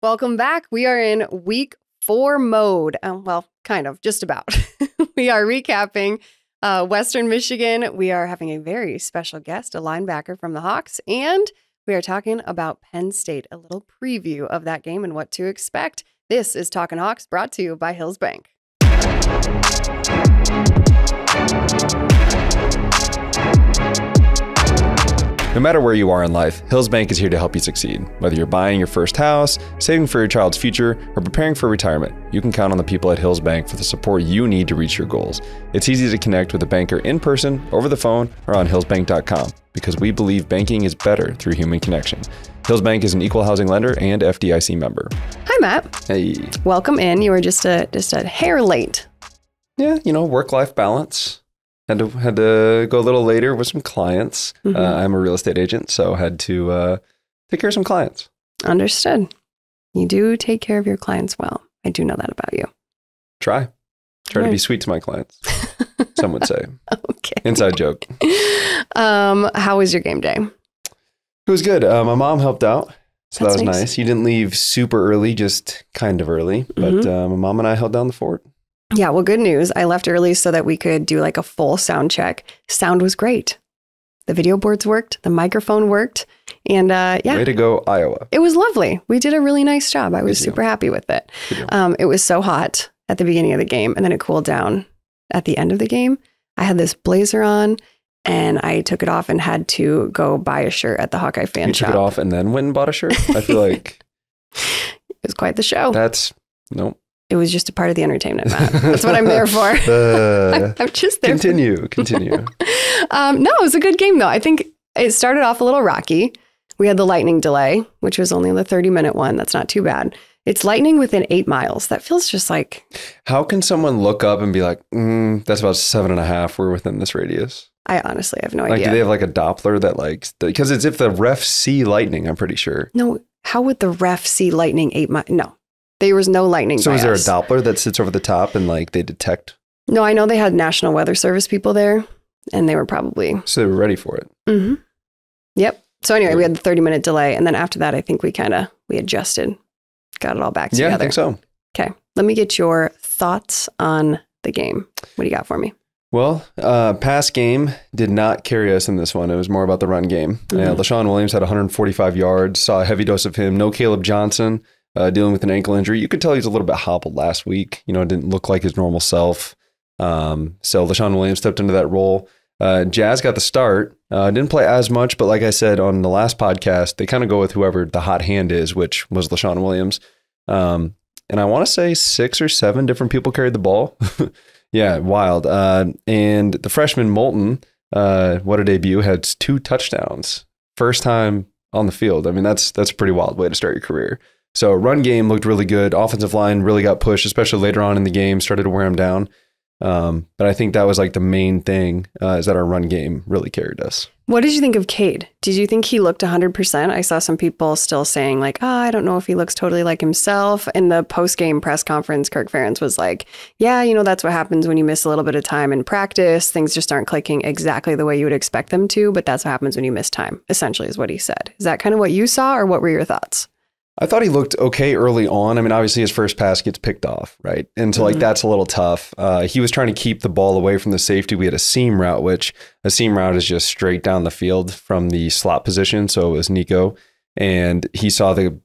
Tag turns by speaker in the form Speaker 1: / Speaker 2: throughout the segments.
Speaker 1: Welcome back. We are in week 4 mode. Well, kind of, just about. We are recapping Western Michigan. We are having a very special guest, a linebacker from the Hawks, and we are talking about Penn State, a little preview of that game and what to expect. This is Talkin' Hawks, brought to you by Hills Bank.
Speaker 2: No matter where you are in life, Hills Bank is here to help you succeed. Whether you're buying your first house, saving for your child's future, or preparing for retirement, you can count on the people at Hills Bank for the support you need to reach your goals. It's easy to connect with a banker in person, over the phone, or on hillsbank.com because we believe banking is better through human connection. Hills Bank is an equal housing lender and FDIC member.
Speaker 1: Hi, Matt.
Speaker 2: Hey.
Speaker 1: Welcome in. You were just a hair late.
Speaker 2: Yeah, work-life balance. Had to go a little later with some clients.
Speaker 1: Mm-hmm.
Speaker 2: I'm a real estate agent, so had to take care of some clients.
Speaker 1: Understood. You do take care of your clients well. I do know that about you.
Speaker 2: Try to be sweet to my clients, some would say.
Speaker 1: Okay.
Speaker 2: Inside joke.
Speaker 1: How was your game day?
Speaker 2: It was good. My mom helped out, so
Speaker 1: That's
Speaker 2: that was nice. You didn't leave super early, just kind of early. But my mom and I held down the fort.
Speaker 1: Yeah, well, good news. I left early so that we could do like a full sound check. Sound was great. The video boards worked. The microphone worked. And yeah.
Speaker 2: Way to go, Iowa.
Speaker 1: It was lovely. We did a really nice job. I was super happy with it. It was so hot at the beginning of the game, and then it cooled down at the end of the game. I had this blazer on, and I took it off and had to go buy a shirt at the Hawkeye fan shop.
Speaker 2: You took it off and then went and bought a shirt? I feel like...
Speaker 1: It was quite the show.
Speaker 2: Nope.
Speaker 1: It was just a part of the entertainment, Matt. That's what I'm there for. I'm just there.
Speaker 2: Continue.
Speaker 1: No, it was a good game, though. I think it started off a little rocky. We had the lightning delay, which was only the 30-minute one. That's not too bad. It's lightning within 8 miles. That feels just like...
Speaker 2: How can someone look up and be like, that's about 7.5. We're within this radius?
Speaker 1: I honestly have no idea.
Speaker 2: Do they have like a Doppler that because it's if the refs see lightning, I'm pretty sure.
Speaker 1: No, how would the ref see lightning 8 miles? No. There was no lightning.
Speaker 2: So is there a Doppler that sits over the top and they detect?
Speaker 1: No, I know they had National Weather Service people there, and they were probably...
Speaker 2: So they were ready for it.
Speaker 1: Mm-hmm. Yep. So anyway, we had the 30-minute delay, and then after that, I think we adjusted, got it all back together.
Speaker 2: Yeah, I think so.
Speaker 1: Okay. Let me get your thoughts on the game. What do you got for me?
Speaker 2: Well, pass game did not carry us in this one. It was more about the run game.
Speaker 1: Mm-hmm.
Speaker 2: LaShawn Williams had 145 yards, saw a heavy dose of him. No Caleb Johnson. Dealing with an ankle injury. You could tell he's a little bit hobbled last week. It didn't look like his normal self. So LaShawn Williams stepped into that role. Jazz got the start. Didn't play as much, but like I said on the last podcast, they kind of go with whoever the hot hand is, which was LaShawn Williams. And I want to say 6 or 7 different people carried the ball. Yeah, wild. And the freshman Moulton, what a debut, had 2 touchdowns. First time on the field. I mean, that's a pretty wild way to start your career. So run game looked really good. Offensive line really got pushed, especially later on in the game, started to wear them down. But I think that was the main thing is that our run game really carried us.
Speaker 1: What did you think of Cade? Did you think he looked 100%? I saw some people still saying I don't know if he looks totally like himself. In the post-game press conference, Kirk Ferentz was like, yeah, that's what happens when you miss a little bit of time in practice. Things just aren't clicking exactly the way you would expect them to, but that's what happens when you miss time, essentially is what he said. Is that kind of what you saw, or what were your thoughts?
Speaker 2: I thought he looked okay early on. I mean, obviously his first pass gets picked off, right? And so that's a little tough. He was trying to keep the ball away from the safety. We had a seam route, which a seam route is just straight down the field from the slot position. So it was Nico, and he saw the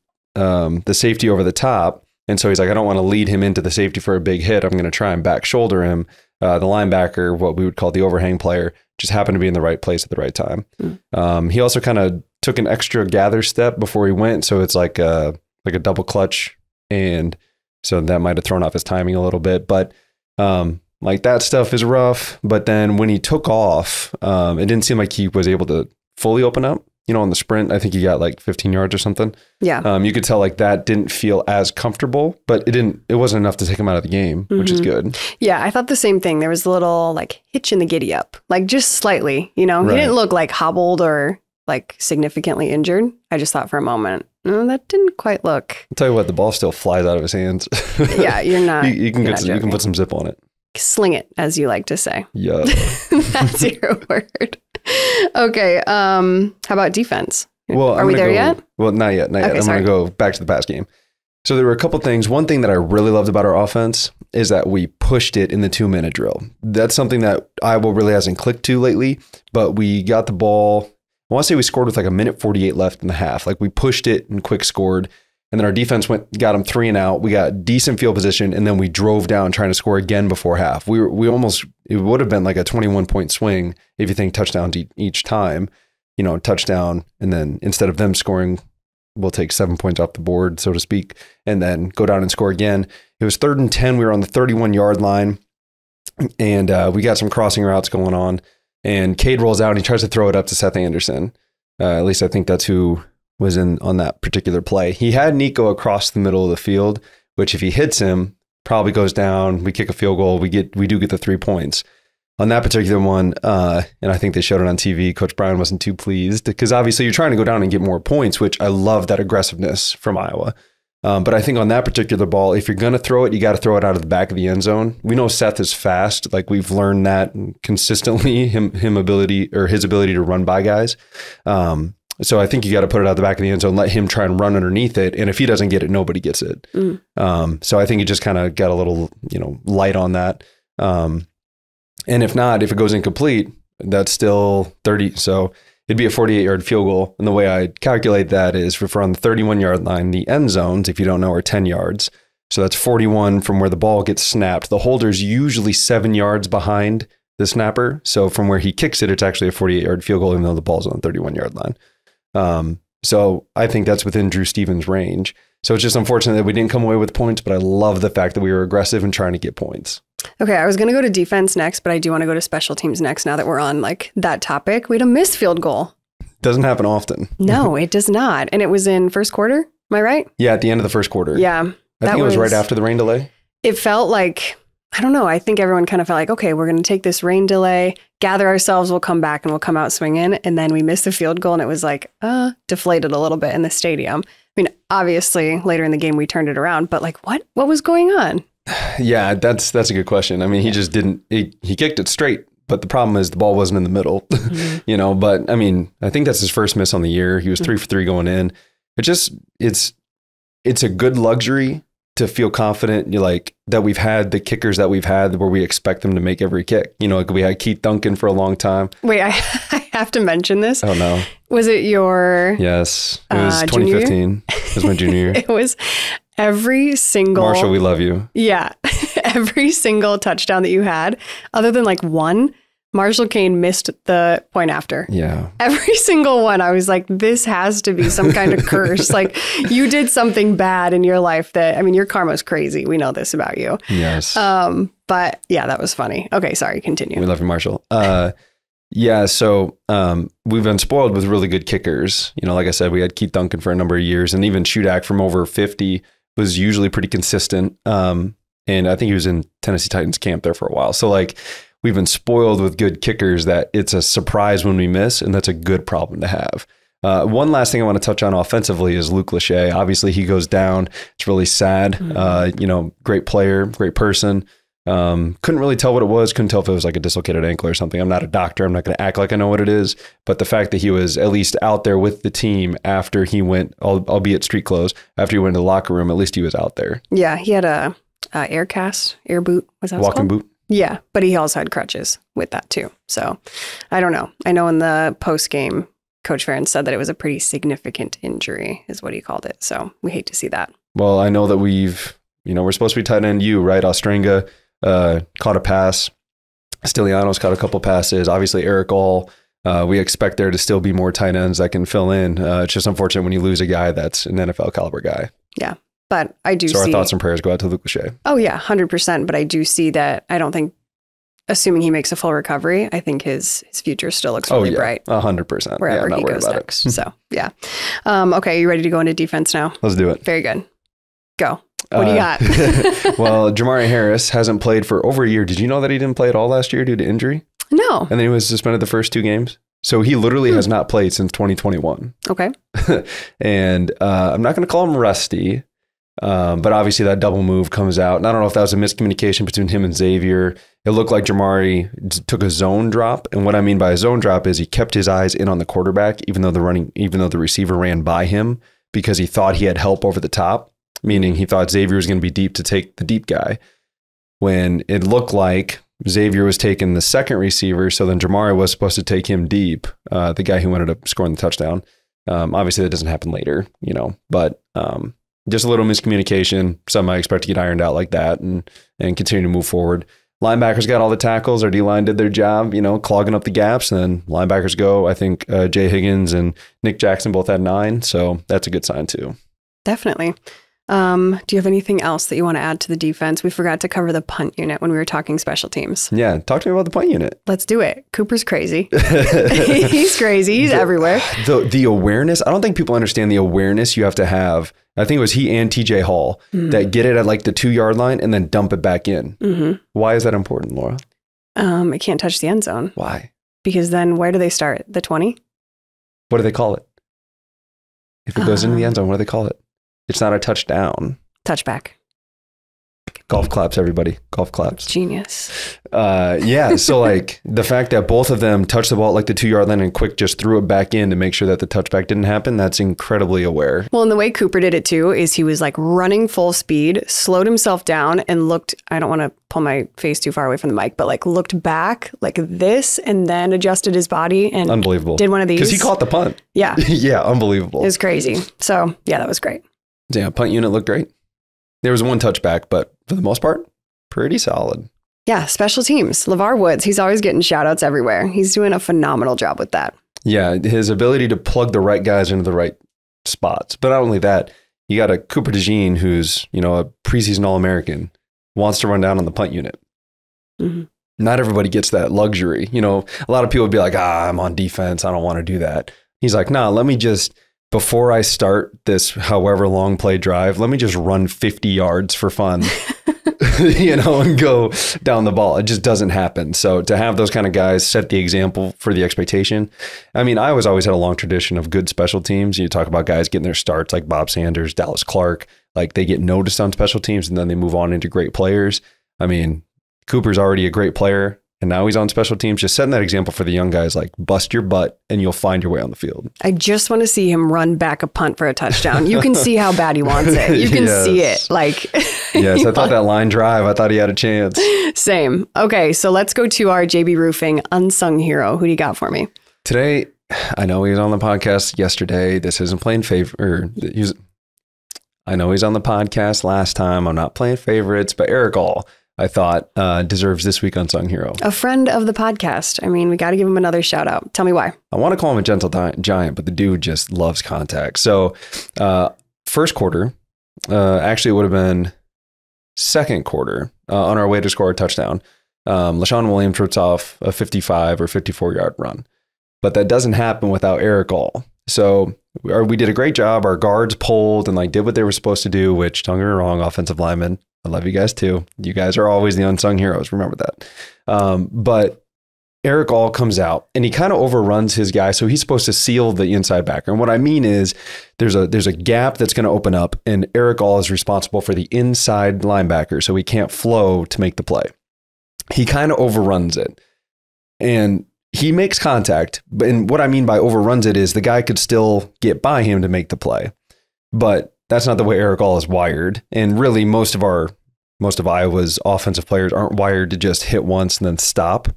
Speaker 2: safety over the top. And so he's like, I don't want to lead him into the safety for a big hit. I'm going to try and back shoulder him. The linebacker, what we would call the overhang player, just happened to be in the right place at the right time. He also kind of took an extra gather step before he went. So it's like a double clutch. And so that might have thrown off his timing a little bit. But that stuff is rough. But then when he took off, it didn't seem like he was able to fully open up. On the sprint, I think he got 15 yards or something. Yeah. You could tell that didn't feel as comfortable, but it wasn't enough to take him out of the game, which is good.
Speaker 1: Yeah, I thought the same thing. There was a little hitch in the giddy up, just slightly, He didn't look hobbled or significantly injured. I just thought for a moment, that didn't quite look.
Speaker 2: I'll tell you what, the ball still flies out of his hands.
Speaker 1: Yeah, you're not.
Speaker 2: you can put some zip on it.
Speaker 1: Sling it, as you like to say.
Speaker 2: Yeah.
Speaker 1: That's your word. Okay. How about defense?
Speaker 2: Well,
Speaker 1: are we there yet?
Speaker 2: Well, not yet.
Speaker 1: Okay,
Speaker 2: I'm going to go back to the pass game. So there were a couple things. One thing that I really loved about our offense is that we pushed it in the 2-minute drill. That's something that Iowa really hasn't clicked to lately, but we got the ball. I want to say we scored with like 1:48 left in the half. Like we pushed it and quick scored. And then our defense got them 3 and out. We got decent field position, and then we drove down trying to score again before half. We almost, it would have been like a 21-point swing if you think touchdown each time, touchdown, and then instead of them scoring, we'll take 7 points off the board, so to speak, and then go down and score again. It was 3rd and 10. We were on the 31-yard line, and we got some crossing routes going on. And Cade rolls out, and he tries to throw it up to Seth Anderson. At least I think that's who was in on that particular play. He had Nico across the middle of the field, which if he hits him, probably goes down. We kick a field goal. We do get the 3 points. On that particular one, and I think they showed it on TV, Coach Brian wasn't too pleased because obviously you're trying to go down and get more points, which I love that aggressiveness from Iowa. But I think on that particular ball, if you're going to throw it, you got to throw it out of the back of the end zone. We know Seth is fast. Like we've learned that consistently, his ability to run by guys. So I think you got to put it out the back of the end zone, let him try and run underneath it. And if he doesn't get it, nobody gets it. So I think he just kind of got a little, light on that. And if not, if it goes incomplete, that's still 30. So it'd be a 48-yard field goal. And the way I calculate that is if we're on the 31-yard line, the end zones, if you don't know, are 10 yards. So that's 41 from where the ball gets snapped. The holder's usually 7 yards behind the snapper. So from where he kicks it, it's actually a 48-yard field goal, even though the ball's on the 31-yard line. So I think that's within Drew Stevens' range. So it's just unfortunate that we didn't come away with points, but I love the fact that we were aggressive and trying to get points.
Speaker 1: Okay, I was going to go to defense next, but I do want to go to special teams next now that we're on like that topic. We had a missed field goal.
Speaker 2: Doesn't happen often.
Speaker 1: No, it does not. And it was in first quarter. Am I right?
Speaker 2: Yeah, at the end of the first quarter.
Speaker 1: Yeah.
Speaker 2: I think it was right after the rain delay.
Speaker 1: It felt like, I don't know. I think everyone kind of felt like, okay, we're going to take this rain delay, gather ourselves, we'll come back and we'll come out swinging. And then we missed the field goal and it was like, deflated a little bit in the stadium. I mean, obviously later in the game we turned it around, but like what was going on?
Speaker 2: Yeah, that's a good question. I mean, he just didn't, he kicked it straight, but the problem is the ball wasn't in the middle, but I mean, I think that's his first miss on the year. He was 3 for 3 going in. It's a good luxury to feel confident, that we've had the kickers that we've had where we expect them to make every kick. Like we had Keith Duncan for a long time.
Speaker 1: Wait, I have to mention this.
Speaker 2: Oh no.
Speaker 1: Was it your?
Speaker 2: Yes, it was 2015. It was my junior year.
Speaker 1: It was every single.
Speaker 2: Marshall, we love you.
Speaker 1: Yeah, every single touchdown that you had, other than like one, Marshall Kane missed the point after.
Speaker 2: Yeah.
Speaker 1: Every single one. I was like, this has to be some kind of curse. Like you did something bad in your life that, I mean, your karma's crazy. We know this about you.
Speaker 2: Yes.
Speaker 1: But yeah, that was funny. Okay. Sorry. Continue.
Speaker 2: We love you, Marshall. Yeah. So we've been spoiled with really good kickers. Like I said, we had Keith Duncan for a number of years, and even Shudak from over 50 was usually pretty consistent. And I think he was in Tennessee Titans camp there for a while. So like, we've been spoiled with good kickers that it's a surprise when we miss, and that's a good problem to have. One last thing I want to touch on offensively is Luke Lachey. Obviously, he goes down. It's really sad. Great player, great person. Couldn't really tell what it was. Couldn't tell if it was like a dislocated ankle or something. I'm not a doctor. I'm not going to act like I know what it is. But the fact that he was at least out there with the team after he went, albeit street clothes, after he went to the locker room, at least he was out there.
Speaker 1: Yeah, he had a air boot. Was that
Speaker 2: walking boot?
Speaker 1: Yeah, but he also had crutches with that too. So I don't know. I know in the post game, Coach Ferentz said that it was a pretty significant injury is what he called it. So we hate to see that. Well,
Speaker 2: I know that we're supposed to be tight end you, right? Ostrenga caught a pass. Stilianos caught a couple passes. Obviously, Eric All. We expect there to still be more tight ends that can fill in. It's just unfortunate when you lose a guy that's an NFL caliber guy. Yeah. But I do see. So our thoughts and prayers go out to Luke Lachey. Oh, yeah, 100%. But I do see that. I don't think, assuming he makes a full recovery, I think his future still looks really bright. 100%. Wherever he goes next. So, yeah. Okay, you ready to go into defense now? Let's do it. Very good. Go. What do you got? Well, Jamari Harris hasn't played for over a year. Did you know that he didn't play at all last year due to injury? No. And then he was suspended the first 2 games. So he literally has not played since 2021. Okay. And I'm not going to call him rusty. But obviously that double move comes out. And I don't know if that was a miscommunication between him and Xavier. It looked like Jamari took a zone drop. And what I mean by a zone drop is he kept his eyes in on the quarterback, even though the receiver ran by him because he thought he had help over the top. meaning he thought Xavier was going to be deep to take the deep guy, when it looked like Xavier was taking the second receiver. So then Jamari was supposed to take him deep, the guy who ended up scoring the touchdown. Obviously that doesn't happen later, but just a little miscommunication. Something I expect to get ironed out like that and continue to move forward. Linebackers got all the tackles. Our D-line did their job, clogging up the gaps. And then linebackers go. I think Jay Higgins and Nick Jackson both had 9. So that's a good sign too.
Speaker 1: Definitely. Do you have anything else that you want to add to the defense? We forgot to cover the punt unit when we were talking special teams.
Speaker 2: Yeah. Talk to me about the punt unit.
Speaker 1: Let's do it. Cooper's crazy. He's crazy. He's everywhere.
Speaker 2: The awareness. I don't think people understand the awareness you have to have. I think it was he and TJ Hall that get it at like the 2-yard line and then dump it back in. Mm-hmm. Why is that important, Laura?
Speaker 1: It can't touch the end zone.
Speaker 2: Why?
Speaker 1: Because then where do they start? The 20?
Speaker 2: What do they call it? If it goes into the end zone, what do they call it? It's not a touchdown.
Speaker 1: Touchback.
Speaker 2: Golf claps, everybody. Golf claps.
Speaker 1: Genius.
Speaker 2: Yeah. So like the fact that both of them touched the ball at like the 2-yard line and quick just threw it back in to make sure that the touchback didn't happen. That's incredibly aware.
Speaker 1: Well, and the way Cooper did it too is he was like running full speed, slowed himself down and looked, I don't want to pull my face too far away from the mic, but like looked back like this and then adjusted his body and
Speaker 2: unbelievable.
Speaker 1: Did one of these.
Speaker 2: Because he caught the punt.
Speaker 1: Yeah.
Speaker 2: Yeah. Unbelievable.
Speaker 1: It was crazy. So yeah, that was great.
Speaker 2: Yeah. Punt unit looked great. There was one touchback, but for the most part, pretty solid.
Speaker 1: Yeah, special teams. LeVar Woods, he's always getting shout outs everywhere. He's doing a phenomenal job with that.
Speaker 2: Yeah, his ability to plug the right guys into the right spots. But not only that, you got a Cooper DeJean who's, a preseason All-American, wants to run down on the punt unit. Mm-hmm. Not everybody gets that luxury. A lot of people would be like, I'm on defense. I don't want to do that. He's like, nah, let me just... Before I start this however long play drive, let me just run 50 yards for fun, and go down the ball. It just doesn't happen. So to have those kind of guys set the example for the expectation. I mean, Iowa's always had a long tradition of good special teams. You talk about guys getting their starts like Bob Sanders, Dallas Clark, like they get noticed on special teams and then they move on into great players. I mean, Cooper's already a great player. And now he's on special teams, just setting that example for the young guys, like bust your butt and you'll find your way on the field.
Speaker 1: I just want to see him run back a punt for a touchdown. You can see how bad he wants it. You can see it. Like,
Speaker 2: yes, I thought that line drive, I thought he had a chance.
Speaker 1: Same. Okay, so let's go to our JB Roofing unsung hero. Who do you got for me?
Speaker 2: Today, I know he was on the podcast yesterday. This isn't playing favor. I know he's on the podcast last time. I'm not playing favorites, but Eric All, I thought deserves this week unsung hero. A
Speaker 1: friend of the podcast. I mean, we got to give him another shout out. Tell me why.
Speaker 2: I want to call him a gentle giant, but the dude just loves contact. So first quarter, actually it would have been second quarter on our way to score a touchdown. LaShawn Williams rips off a 55 or 54-yard run. But that doesn't happen without Eric All. So we did a great job. Our guards pulled and did what they were supposed to do, which, don't get me wrong, offensive linemen, I love you guys too. You guys are always the unsung heroes. Remember that. But Eric All comes out and he kind of overruns his guy. So he's supposed to seal the inside backer. And what I mean is there's a gap that's going to open up and Eric All is responsible for the inside linebacker. So he can't flow to make the play. He kind of overruns it and he makes contact. And what I mean by overruns it is the guy could still get by him to make the play. But that's not the way Eric All is wired. And really most of Iowa's offensive players aren't wired to just hit once and then stop.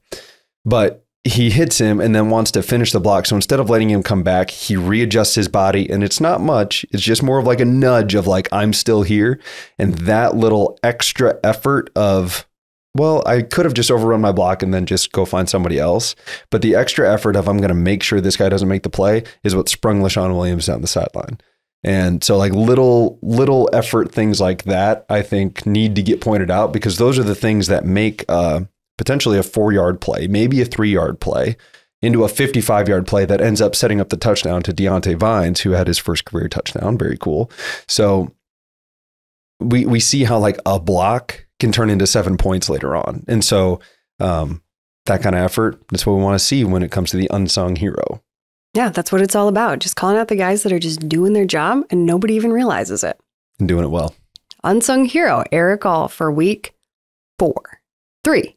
Speaker 2: But he hits him and then wants to finish the block. So instead of letting him come back, he readjusts his body. And it's not much. It's just more of like a nudge of like, I'm still here. And that little extra effort of, well, I could have just overrun my block and then just go find somebody else. But the extra effort of I'm going to make sure this guy doesn't make the play is what sprung LaShawn Williams down the sideline. And so like little effort things like that, I think need to get pointed out because those are the things that make potentially a 4-yard play, maybe a 3-yard play into a 55-yard play that ends up setting up the touchdown to Deontay Vines, who had his first career touchdown. Very cool. So we see how like a block can turn into 7 points later on. And so that kind of effort, that's what we want to see when it comes to the unsung hero.
Speaker 1: Yeah, that's what it's all about. Just calling out the guys that are just doing their job and nobody even realizes it.
Speaker 2: And doing it well.
Speaker 1: Unsung hero, Eric All for week 3.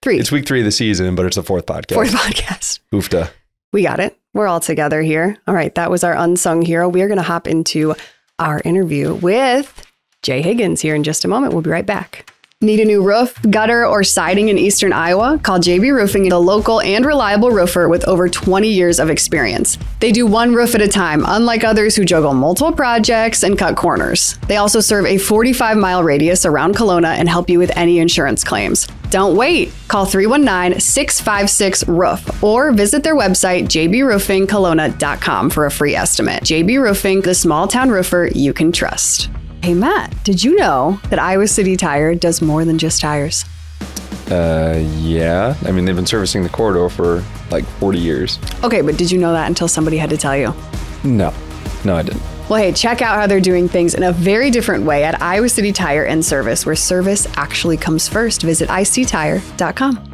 Speaker 2: It's week 3 of the season, but it's the 4th podcast. Oofta.
Speaker 1: We got it. We're all together here. All right, that was our unsung hero. We are going to hop into our interview with Jay Higgins here in just a moment. We'll be right back. Need a new roof, gutter, or siding in Eastern Iowa? Call JB Roofing, a local and reliable roofer with over 20 years of experience. They do one roof at a time, unlike others who juggle multiple projects and cut corners. They also serve a 45-mile radius around Kelowna and help you with any insurance claims. Don't wait. Call 319-656-ROOF or visit their website, jbroofingkelowna.com for a free estimate. JB Roofing, the small town roofer you can trust. Hey, Matt, did you know that Iowa City Tire does more than just tires?
Speaker 2: Yeah. I mean, they've been servicing the corridor for like 40 years.
Speaker 1: Okay, but did you know that until somebody had to tell you?
Speaker 2: No, I didn't.
Speaker 1: Well, hey, check out how they're doing things in a very different way at Iowa City Tire and Service, where service actually comes first. Visit ictire.com.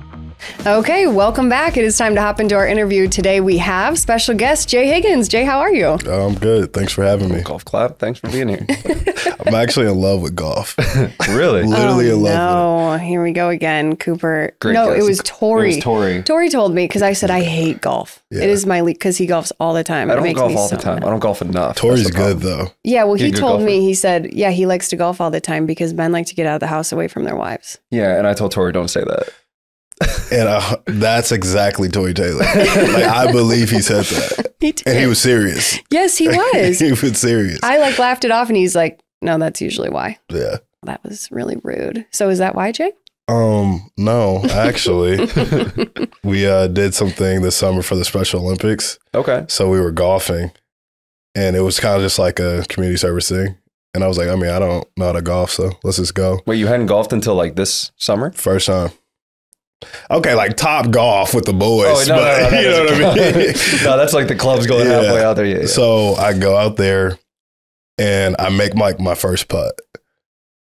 Speaker 1: Okay, welcome back. It is time to hop into our interview. Today we have special guest Jay Higgins. Jay, how are you?
Speaker 3: I'm good. Thanks for having me.
Speaker 2: Golf clap. Thanks for being here.
Speaker 3: I'm actually in love with golf.
Speaker 2: Really?
Speaker 3: Literally in love with it.
Speaker 1: No, here we go again, Cooper.
Speaker 2: Great
Speaker 1: no,
Speaker 2: guess.
Speaker 1: it was Tori.
Speaker 2: It was Tori.
Speaker 1: Tori told me because I said I hate golf.
Speaker 3: Yeah.
Speaker 1: It is my league because he golfs all the time.
Speaker 2: I
Speaker 1: It
Speaker 2: don't
Speaker 1: makes
Speaker 2: golf
Speaker 1: me
Speaker 2: all
Speaker 1: so
Speaker 2: the time.
Speaker 1: mad.
Speaker 2: I don't golf enough.
Speaker 3: Tori's
Speaker 2: That's the
Speaker 3: good
Speaker 2: problem.
Speaker 3: though.
Speaker 1: Yeah, well,
Speaker 2: He's
Speaker 1: he
Speaker 2: a good
Speaker 1: told
Speaker 2: golfer.
Speaker 1: me, he said, yeah, he likes to golf all the time because men like to get out of the house away from their wives.
Speaker 2: Yeah, and I told Tori, don't say that.
Speaker 3: And that's exactly Toy Taylor. Like, I believe he said that.
Speaker 1: He did.
Speaker 3: And he was serious.
Speaker 1: Yes, he was.
Speaker 3: He was serious.
Speaker 1: I laughed it off and he's like, no, that's usually why.
Speaker 3: Yeah.
Speaker 1: That was really rude. So is that why, Jay?
Speaker 3: No, actually, we did something this summer for the Special Olympics.
Speaker 2: Okay.
Speaker 3: So we were golfing and it was kind of just like a community service thing. And I was like, I mean, I don't know how to golf, so let's just go.
Speaker 2: Wait, you hadn't golfed until like this summer?
Speaker 3: First time. Okay, like top golf with the boys,
Speaker 2: no,
Speaker 3: but you know what I mean?
Speaker 2: No, that's like the club's going
Speaker 3: Yeah.
Speaker 2: halfway out there. Yeah.
Speaker 3: So I go out there and I make my first putt.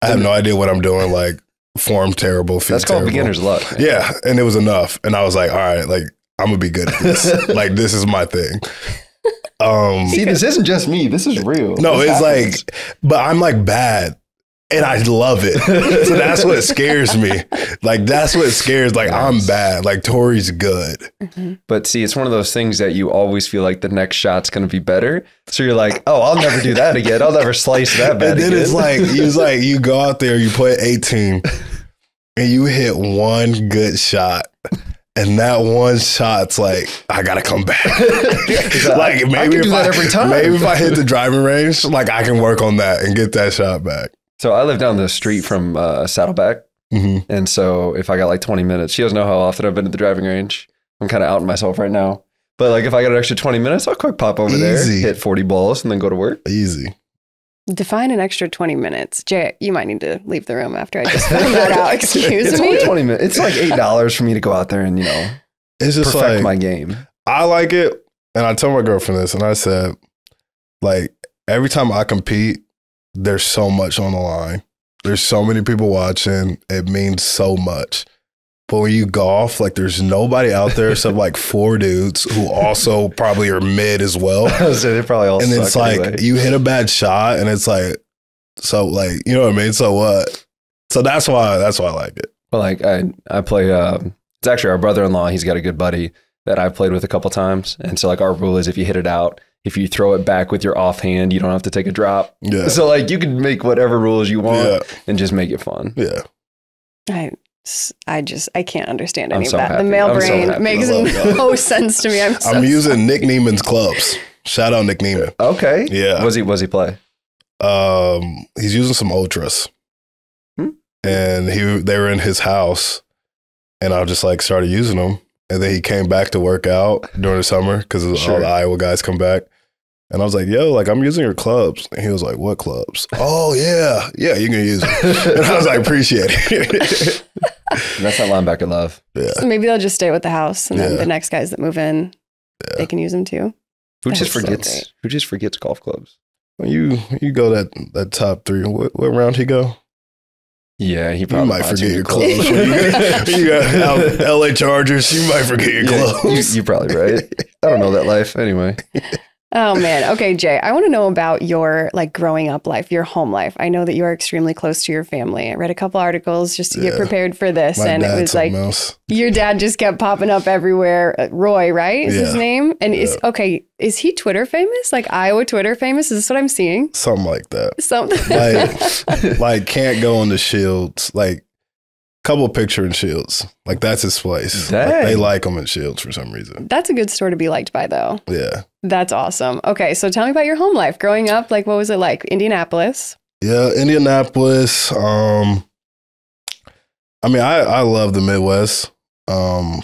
Speaker 3: I have no idea what I'm doing, like form terrible, feel
Speaker 2: That's called
Speaker 3: terrible.
Speaker 2: beginner's luck. Man.
Speaker 3: Yeah, and it was enough. And I was like, all right, like I'm gonna be good at this. Like this is my thing.
Speaker 2: See, this isn't just me. This is real.
Speaker 3: No,
Speaker 2: This
Speaker 3: it's
Speaker 2: happens.
Speaker 3: like, but I'm like bad. And I love it. So that's what scares me. Like, that's what scares, like, I'm bad. Like, Tori's good.
Speaker 1: Mm-hmm.
Speaker 2: But see, it's one of those things that you always feel like the next shot's going to be better. So you're like, oh, I'll never do that again. I'll never slice that bad
Speaker 3: And then
Speaker 2: again.
Speaker 3: it's like, you go out there, you play 18, and you hit one good shot. And that one shot's like, I got to come back. Like, maybe
Speaker 2: I can do that every time.
Speaker 3: Maybe if I hit the driving range, like, I can work on that and get that shot back.
Speaker 2: So I live down the street from Saddleback.
Speaker 3: Mm-hmm.
Speaker 2: And so if I got like 20 minutes, she doesn't know how often I've been at the driving range. I'm kind of outing myself right now. But like if I got an extra 20 minutes, I'll quick pop over there,
Speaker 3: Easy.
Speaker 2: hit 40 balls, and then go to work.
Speaker 3: Easy.
Speaker 1: Define an extra 20 minutes. Jay, you might need to leave the room after I just found that out. Excuse
Speaker 2: It's
Speaker 1: me.
Speaker 2: only 20 minutes. It's like $8 for me to go out there and, you know,
Speaker 3: It's just
Speaker 2: perfect
Speaker 3: like,
Speaker 2: my game.
Speaker 3: I like it. And I told my girlfriend this, and I said, like, every time I compete, there's so much on the line. There's so many people watching. It means so much. But when you golf, like, there's nobody out there except like 4 dudes who also probably are mid as well.
Speaker 2: So they probably all
Speaker 3: And
Speaker 2: suck
Speaker 3: it's like,
Speaker 2: anyway.
Speaker 3: you hit a bad shot, and it's like, so, like, you know what I mean? So what? So that's why I like it.
Speaker 2: Well, like I play, it's actually our brother-in-law. He's got a good buddy that I've played with a couple times. And so like our rule is if you hit it out, if you throw it back with your offhand, you don't have to take a drop.
Speaker 3: Yeah.
Speaker 2: So like you can make whatever rules you want
Speaker 3: Yeah.
Speaker 2: and just make it fun.
Speaker 3: Yeah.
Speaker 1: I can't understand any
Speaker 2: I'm
Speaker 1: of
Speaker 2: so
Speaker 1: that.
Speaker 2: happy.
Speaker 1: The male
Speaker 2: I'm so
Speaker 1: brain
Speaker 2: happy.
Speaker 1: makes
Speaker 3: I love
Speaker 1: no sense to me. I'm
Speaker 3: using Nick Neiman's clubs. Shout out Nick Neiman.
Speaker 2: Okay.
Speaker 3: Yeah.
Speaker 2: Was he play?
Speaker 3: He's using some ultras, and they were in his house, and I just like started using them, and then he came back to work out during the summer because all the Iowa guys come back, and I was like, "Yo, like I'm using your clubs," and he was like, "What clubs?" "Oh yeah, you can use them," and I was like, "Appreciate it."
Speaker 2: That's not linebacker love.
Speaker 3: Yeah,
Speaker 1: So maybe they'll just stay with the house, and then
Speaker 3: Yeah.
Speaker 1: the next guys that move in, they can use them too.
Speaker 2: Who
Speaker 1: That's
Speaker 2: just
Speaker 1: so
Speaker 2: forgets?
Speaker 1: great.
Speaker 2: Who just forgets golf clubs?
Speaker 3: when you go that top 3, what round he go?
Speaker 2: Yeah, he
Speaker 3: You
Speaker 2: probably
Speaker 3: might
Speaker 2: finds
Speaker 3: forget
Speaker 2: you
Speaker 3: your
Speaker 2: clothes.
Speaker 3: clothes. You got LA Chargers. You might forget your
Speaker 2: Yeah,
Speaker 3: clothes.
Speaker 2: you're probably right. I don't know that life anyway.
Speaker 1: Oh man. Okay, Jay, I want to know about your like growing up life, your home life. I know that you are extremely close to your family. I read a couple articles just to get prepared for this.
Speaker 3: My
Speaker 1: and it was like your dad just kept popping up everywhere. Roy, right? Is his name? And is he Twitter famous? Like Iowa Twitter famous? Is this what I'm seeing?
Speaker 3: Something like that.
Speaker 1: Something
Speaker 3: like can't go on the Shields. Like couple picture in Shields. Like that's his place. Like, they like him in Shields for some reason.
Speaker 1: That's a good store to be liked by though.
Speaker 3: Yeah.
Speaker 1: That's awesome. Okay, so tell me about your home life. Growing up, like what was it like? Indianapolis?
Speaker 3: Yeah, Indianapolis. I mean, I love the Midwest.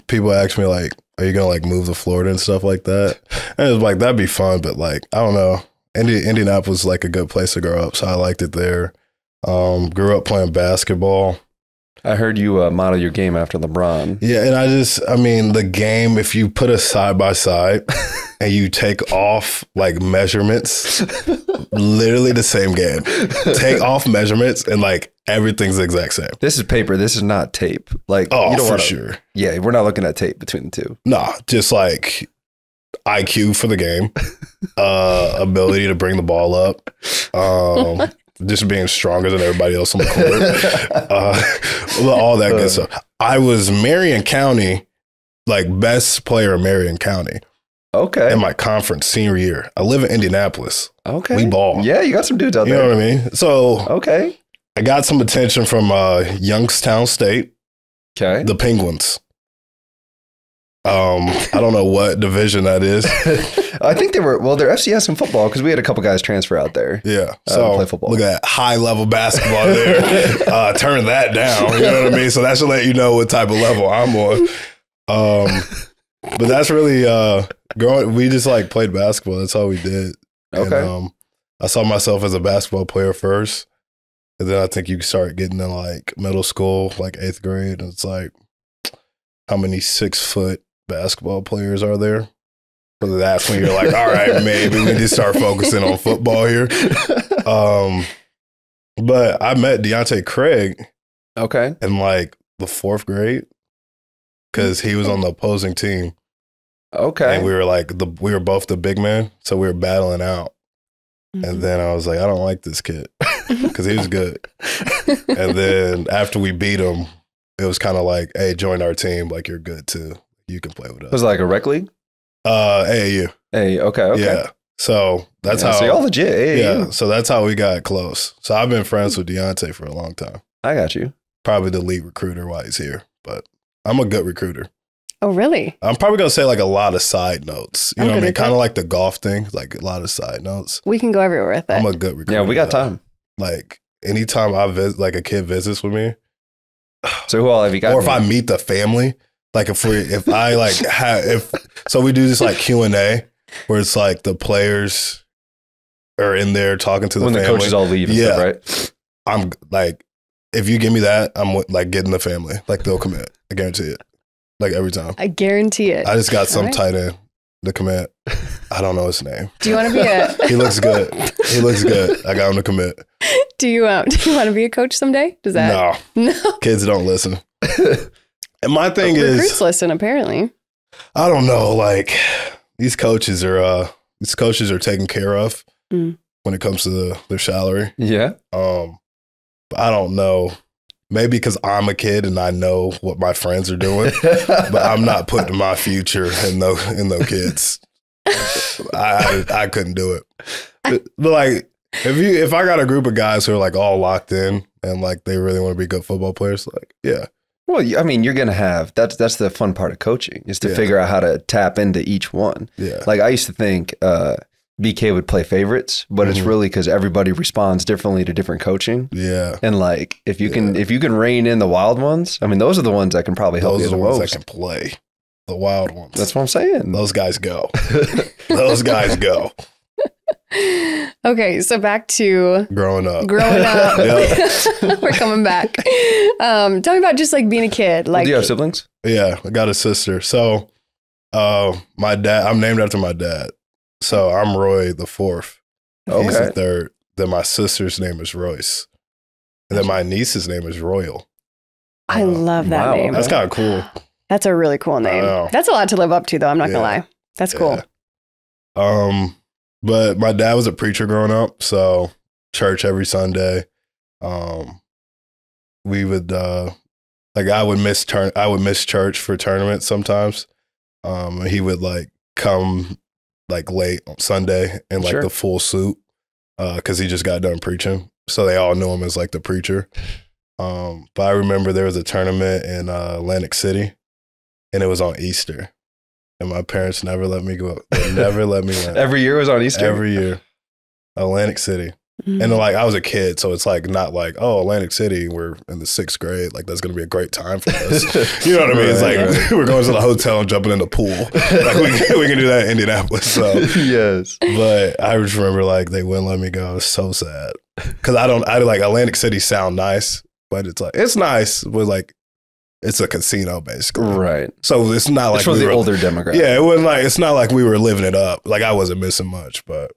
Speaker 3: People ask me like, are you gonna like move to Florida and stuff like that? And it was like, that'd be fun, but like, I don't know. Indianapolis is like a good place to grow up, so I liked it there. Grew up playing basketball.
Speaker 2: I heard you model your game after LeBron.
Speaker 3: Yeah, and I mean, the game, if you put us side by side and you take off like measurements, literally the same game. Take off measurements and like everything's the exact same.
Speaker 2: This is paper. This is not tape. Like,
Speaker 3: oh, for sure.
Speaker 2: Yeah, we're not looking at tape between the two.
Speaker 3: Nah, just like IQ for the game, ability to bring the ball up, just being stronger than everybody else on the court, all that good stuff. I was Marion County, like best player in Marion County.
Speaker 2: Okay.
Speaker 3: In my conference senior year. I live in Indianapolis.
Speaker 2: Okay.
Speaker 3: We ball.
Speaker 2: Yeah, you got some dudes out there.
Speaker 3: You know what I mean? So
Speaker 2: okay.
Speaker 3: I got some attention from Youngstown State.
Speaker 2: Okay.
Speaker 3: The Penguins. I don't know what division that is.
Speaker 2: I think they're FCS in football because we had a couple guys transfer out there.
Speaker 3: Yeah. So
Speaker 2: play football.
Speaker 3: Look at that high level basketball there. Turn that down. You know what I mean? So that should let you know what type of level I'm on. But that's really we just like played basketball. That's all we did.
Speaker 2: Okay.
Speaker 3: And, I saw myself as a basketball player first. And then I think you start getting in like middle school, like 8th grade. And it's like, how many 6-foot basketball players are there? So that's when you're like, all right, maybe we need to start focusing on football here. But I met Deontay Craig.
Speaker 2: Okay.
Speaker 3: In like the 4th grade because he was on the opposing team.
Speaker 2: Okay.
Speaker 3: And we were like, we were both the big men. So we were battling out. Mm-hmm. And then I was like, I don't like this kid because he was good. And then after we beat him, it was kind of like, hey, join our team. Like, you're good too. You can play with us.
Speaker 2: Was it like a rec league?
Speaker 3: AAU.
Speaker 2: Hey, okay.
Speaker 3: Yeah. So that's how.
Speaker 2: So y'all legit. AAU.
Speaker 3: Yeah. So that's how we got close. So I've been friends with Deontay for a long time.
Speaker 2: I got you.
Speaker 3: Probably the lead recruiter while he's here, but I'm a good recruiter.
Speaker 1: Oh, really?
Speaker 3: I'm probably going to say like a lot of side notes. You know what I mean? Kind of like the golf thing, like a lot of side notes.
Speaker 1: We can go everywhere with it.
Speaker 3: I'm a good recruiter.
Speaker 2: Yeah, we got time.
Speaker 3: Like anytime I visit, like a kid visits with me.
Speaker 2: So who all have you got?
Speaker 3: Or if I meet the family, like so we do this like Q&A where it's like the players are in there talking to the family.
Speaker 2: When the coaches all leave and stuff, right?
Speaker 3: I'm like, if you give me that, I'm like getting the family. Like they'll commit. I guarantee it. Like every time.
Speaker 1: I guarantee it.
Speaker 3: I just got some tight end to commit. I don't know his name.
Speaker 1: Do you want to be
Speaker 3: He looks good. He looks good. I got him to commit.
Speaker 1: Do you want to be a coach someday? Does that? No.
Speaker 3: Kids don't listen. And my thing is,
Speaker 1: recruits listen apparently.
Speaker 3: I don't know. Like these coaches are taken care of when it comes to their salary.
Speaker 2: Yeah.
Speaker 3: But I don't know. Maybe because I'm a kid and I know what my friends are doing, but I'm not putting my future in those kids. I couldn't do it. But like, if I got a group of guys who are like all locked in and like they really want to be good football players, like yeah.
Speaker 2: Well, I mean, you're gonna have that's the fun part of coaching is to figure out how to tap into each one. Yeah. Like I used to think BK would play favorites, but it's really because everybody responds differently to different coaching. Yeah. And like if you can rein in the wild ones, I mean those are the ones that can probably help you the most.
Speaker 3: Those are the ones that can play. The wild ones.
Speaker 2: That's what I'm saying.
Speaker 3: Those guys go. Those guys go.
Speaker 1: Okay, so back to
Speaker 3: growing up.
Speaker 1: We're coming back. Tell me about just like being a kid. Like,
Speaker 2: do you have siblings?
Speaker 3: Yeah, I got a sister. So my dad, I'm named after my dad. So I'm Roy the 4th. Okay. He's the 3rd. Then my sister's name is Royce. And then my niece's name is Royal.
Speaker 1: I love that name.
Speaker 3: That's kind of cool.
Speaker 1: That's a really cool name. That's a lot to live up to though. I'm not going to lie. That's cool.
Speaker 3: But my dad was a preacher growing up, so church every Sunday. We would I would miss church for tournaments sometimes. He would like come like late on Sunday in like the full suit because he just got done preaching. So they all knew him as like the preacher. But I remember there was a tournament in Atlantic City, and it was on Easter. And my parents never let me go. They never let me win.
Speaker 2: Every year was on Easter?
Speaker 3: Every year. Atlantic City. Mm-hmm. And like I was a kid, so it's like not like, oh, Atlantic City, we're in the 6th grade. Like that's gonna be a great time for us. You know what I mean? It's like we're going to the hotel and jumping in the pool. Like we can do that in Indianapolis. So
Speaker 2: yes.
Speaker 3: But I just remember like they wouldn't let me go. It's so sad. Cause I like Atlantic City sound nice, but it's nice, but like it's a casino basically.
Speaker 2: Right.
Speaker 3: So it's not like
Speaker 2: it's for the older demographic.
Speaker 3: Yeah, it wasn't like it's not like we were living it up. Like I wasn't missing much, but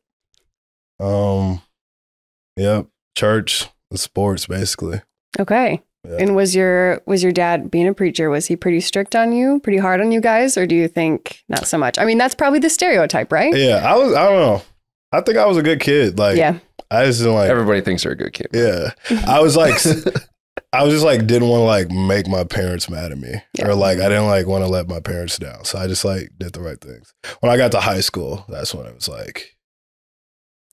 Speaker 3: yep, church and sports basically.
Speaker 1: Okay. Yeah. And was your dad, being a preacher, was he pretty strict on you, pretty hard on you guys, or do you think not so much? I mean, that's probably the stereotype, right?
Speaker 3: Yeah, I don't know. I think I was a good kid. Like, yeah. I just didn't like.
Speaker 2: Everybody thinks they're a good kid.
Speaker 3: Yeah, I was just like didn't want to like make my parents mad at me, or like I didn't like want to let my parents down. So I just like did the right things. When I got to high school, that's when it was like